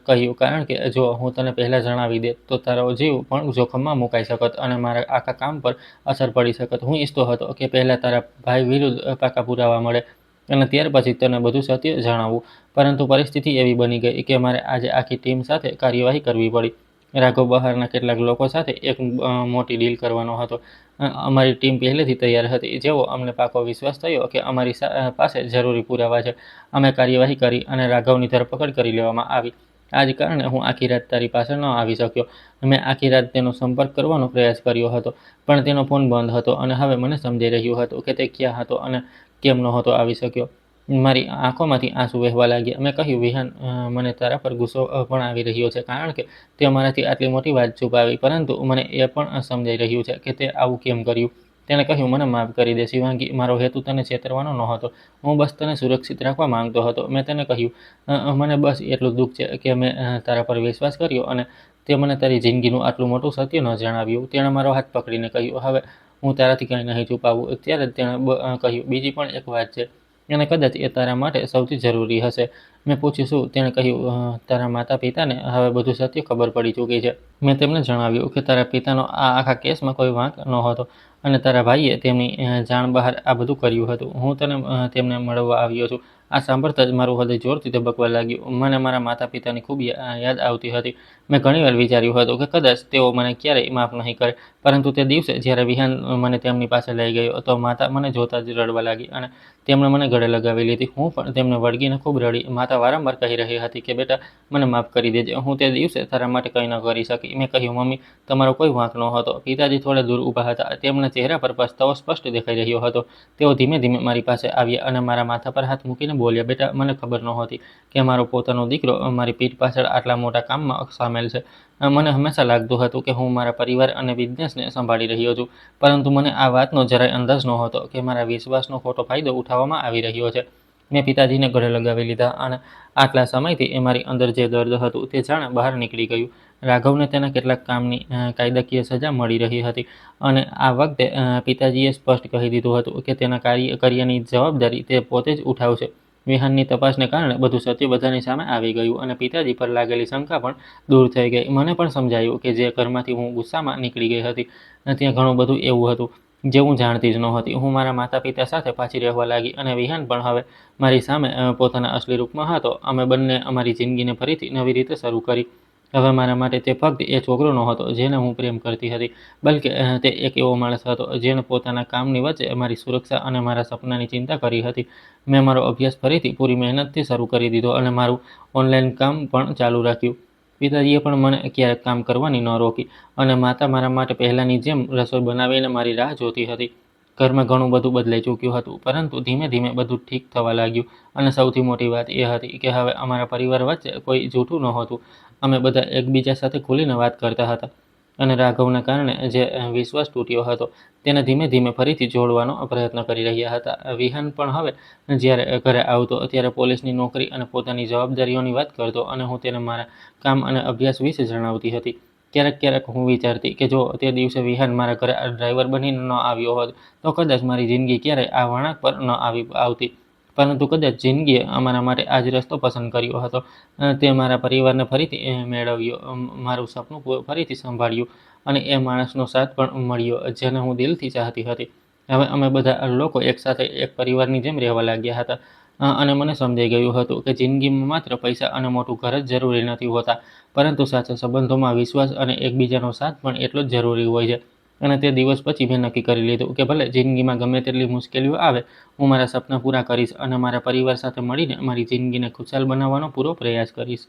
કહ્યું, કારણ કે જો હું તને પહેલાં જણાવી દેત તો તારો જીવ પણ જોખમમાં મુકાઈ શકત અને મારા આખા કામ પર અસર પડી શકત. હું ઈચ્છતો હતો કે પહેલાં તારા ભાઈ વિરુદ્ધ પાકા પુરાવા મળે અને ત્યાર પછી તને બધું સત્ય જણાવવું. પરંતુ પરિસ્થિતિ એવી બની ગઈ કે મારે આજે આખી ટીમ સાથે કાર્યવાહી કરવી પડી. રાઘવ બહારના કેટલાક લોકો સાથે એક મોટી ડીલ કરવાનો હતો. અમારી ટીમ પહેલેથી તૈયાર હતી. જેવો અમને પાકો વિશ્વાસ થયો કે અમારી પાસે જરૂરી પુરાવા છે, અમે કાર્યવાહી કરી અને રાઘવની ધરપકડ કરી લેવામાં આવી. આ જ કારણે હું આખી રાત તારી પાસે ન આવી શક્યો. મેં આખી રાત તેનો સંપર્ક કરવાનો પ્રયાસ કર્યો હતો, પણ તેનો ફોન બંધ હતો અને હવે મને સમજાઈ રહ્યું હતું કે તે ક્યાં હતો અને કેમ નહોતો આવી શક્યો. મારી આંખોમાંથી આંસુ વહેવા લાગ્યા. મેં કહ્યું, વિહાન, મને તારા પર ગુસ્સો પણ આવી રહ્યો છે, કારણ કે તે મારાથી આટલી મોટી વાત છુપાવી, પરંતુ મને એ પણ સમજાઈ રહ્યું છે કે તે આવું કેમ કર્યું. તેણે કહ્યું, મને માફ કરી દે શિવાંગી, મારો હેતુ તને છેતરવાનો નહોતો. હું બસ તને સુરક્ષિત રાખવા માંગતો હતો. મેં તેને કહ્યું, મને બસ એટલું દુઃખ છે કે મેં તારા પર વિશ્વાસ કર્યો અને તે મને તારી જિંદગીનું આટલું મોટું સત્ય ન જણાવ્યું. તેણે મારો હાથ પકડીને કહ્યું, હવે હું તારાથી કંઈ નહીં છુપાવું. ત્યારે તેણે કહ્યું, બીજી પણ એક વાત છે અને કદાચ એ તારા માટે સૌથી જરૂરી હશે. મેં પૂછ્યું, શું? તેણે કહ્યું, તારા માતા પિતાને હવે બધું સત્ય ખબર પડી ચૂકી છે. મેં તેમને જણાવ્યું કે તારા પિતાનો આ આખા કેસમાં કોઈ વાંક નહોતો અને તારા ભાઈએ તેમની જાણ બહાર આ બધું કર્યું હતું. હું તેમને મળવા આવ્યો છું. આ સાંભળતા જ મારું હૃદય જોરથી ધબકવા લાગ્યું. મને મારા માતા પિતાની ખૂબ યાદ આવતી હતી. મેં ઘણીવાર વિચાર્યું હતું કે કદાચ તેઓ મને ક્યારેય માફ નહીં કરે, પરંતુ તે દિવસે જ્યારે વિહાન મને તેમની પાસે લઈ ગયો તો માતા મને જોતા જ રડવા લાગી અને તેમણે મને ગળે લગાવી લીધી. હું પણ તેમને વળગીને ખૂબ રડી. માતા વારંવાર કહી રહી હતી કે બેટા, મને માફ કરી દેજે, હું તે દિવસે તારા માટે કંઈ ન કરી શકી. મેં કહ્યું, મમ્મી, તમારો કોઈ વાંક નહોતો. પિતાજી થોડે દૂર ઊભા હતા. તેમના ચહેરા પર પસ્તાવો સ્પષ્ટ દેખાઈ રહ્યો હતો. તેઓ ધીમે ધીમે મારી પાસે આવ્યા અને મારા માથા પર હાથ મૂકીને બોલ્યા, બેટા, મને ખબર નહોતી કે મારો પોતાનો દીકરો મારી પીઠ પાછળ આટલા મોટા કામમાં સામેલ છે. મને હંમેશા લાગતું હતું કે હું મારા પરિવાર અને બિઝનેસને સંભાળી રહ્યો છું, પરંતુ મને આ વાતનો જરાય અંદાજ નહોતો કે મારા વિશ્વાસનો ખોટો ફાયદો ઉઠાવવામાં આવી રહ્યો છે. મેં પિતાજીને ગળે લગાવી લીધા અને આટલા સમયથી મારી અંદર જે દર્દ હતું તે જાણે બહાર નીકળી ગયું. રાઘવને તેના કેટલાક કામની કાયદાકીય સજા મળી રહી હતી અને આ વખતે પિતાજીએ સ્પષ્ટ કહી દીધું હતું કે તેના કાર્યની જવાબદારી તે પોતે જ ઉઠાવશે. વિહાનની તપાસને કારણે બધું સત્ય બધાની સામે આવી ગયું અને પિતાજી પર લાગેલી શંકા પણ દૂર થઈ ગઈ. મને પણ સમજાયું કે જે ઘરમાંથી હું ગુસ્સામાં નીકળી ગઈ હતી ત્યાં ઘણું બધું એવું હતું જે હું જાણતી જ નહોતી. હું મારા માતા પિતા સાથે પાછી રહેવા લાગી અને વિહાન પણ હવે મારી સામે પોતાના અસલી રૂપમાં હતો. અમે બંને અમારી જિંદગીને ફરીથી નવી રીતે શરૂ કરી. હવે મારા માટે તે ફક્ત એ છોકરો નહોતો જેને હું પ્રેમ કરતી હતી, બલ્કે તે એક એવો માણસ હતો જેણે પોતાના કામની વચ્ચે મારી સુરક્ષા અને મારા સપનાની ચિંતા કરી હતી. મેં મારો અભ્યાસ ફરીથી પૂરી મહેનતથી શરૂ કરી દીધો અને મારું ઓનલાઈન કામ પણ ચાલુ રાખ્યું. પિતાજીએ પણ મને ક્યારેક કામ કરવાની ન રોકી અને માતા મારા માટે પહેલાંની જેમ રસોઈ બનાવીને મારી રાહ જોતી હતી. ઘરમાં ઘણું બધું બદલાઈ ચૂક્યું હતું, પરંતુ ધીમે ધીમે બધું ઠીક થવા લાગ્યું અને સૌથી મોટી વાત એ હતી કે હવે અમારા પરિવાર વચ્ચે કોઈ જૂઠું નહોતું. અમે બધા એકબીજા સાથે ખુલીને વાત કરતા હતા અને રાઘવના કારણે જે વિશ્વાસ તૂટ્યો હતો તેને ધીમે ધીમે ફરીથી જોડવાનો પ્રયત્ન કરી રહ્યા હતા. વિહાન પણ હવે જ્યારે ઘરે આવતો ત્યારે પોલીસની નોકરી અને પોતાની જવાબદારીઓની વાત કરતો અને હું તેને મારા કામ અને અભ્યાસ વિશે જણાવતી હતી. ક્યારેક ક્યારેક હું વિચારતી કે જો તે દિવસે વિહાન મારા ઘરે ડ્રાઈવર બનીને ન આવ્યો હોત તો કદાચ મારી જિંદગી ક્યારેય આ વળાંક પર ન આવતી. પરંતુ કદાચ જિંદગીએ અમારા માટે આ જ રસ્તો પસંદ કર્યો હતો. તે મારા પરિવારને ફરીથી મેળવ્યો, મારું સપનું ફરીથી સંભાળ્યું અને એ માણસનો સાથ પણ મળ્યો જેને હું દિલથી ચાહતી હતી. હવે અમે બધા લોકો એકસાથે એક પરિવારની જેમ રહેવા લાગ્યા હતા અને મને સમજાઈ ગયું હતું કે જિંદગીમાં માત્ર પૈસા અને મોટું ઘર જ જરૂરી નથી હોતા, પરંતુ સાચા સંબંધોમાં વિશ્વાસ અને એકબીજાનો સાથ પણ એટલો જ જરૂરી હોય છે. અને તે દિવસ પછી મેં નક્કી કરી લીધું કે ભલે જિંદગીમાં ગમે તેટલી મુશ્કેલીઓ આવે, હું મારા સપના પૂરા કરીશ અને મારા પરિવાર સાથે મળીને મારી જિંદગીને ખુશાલ બનાવવાનો પૂરો પ્રયાસ કરીશ.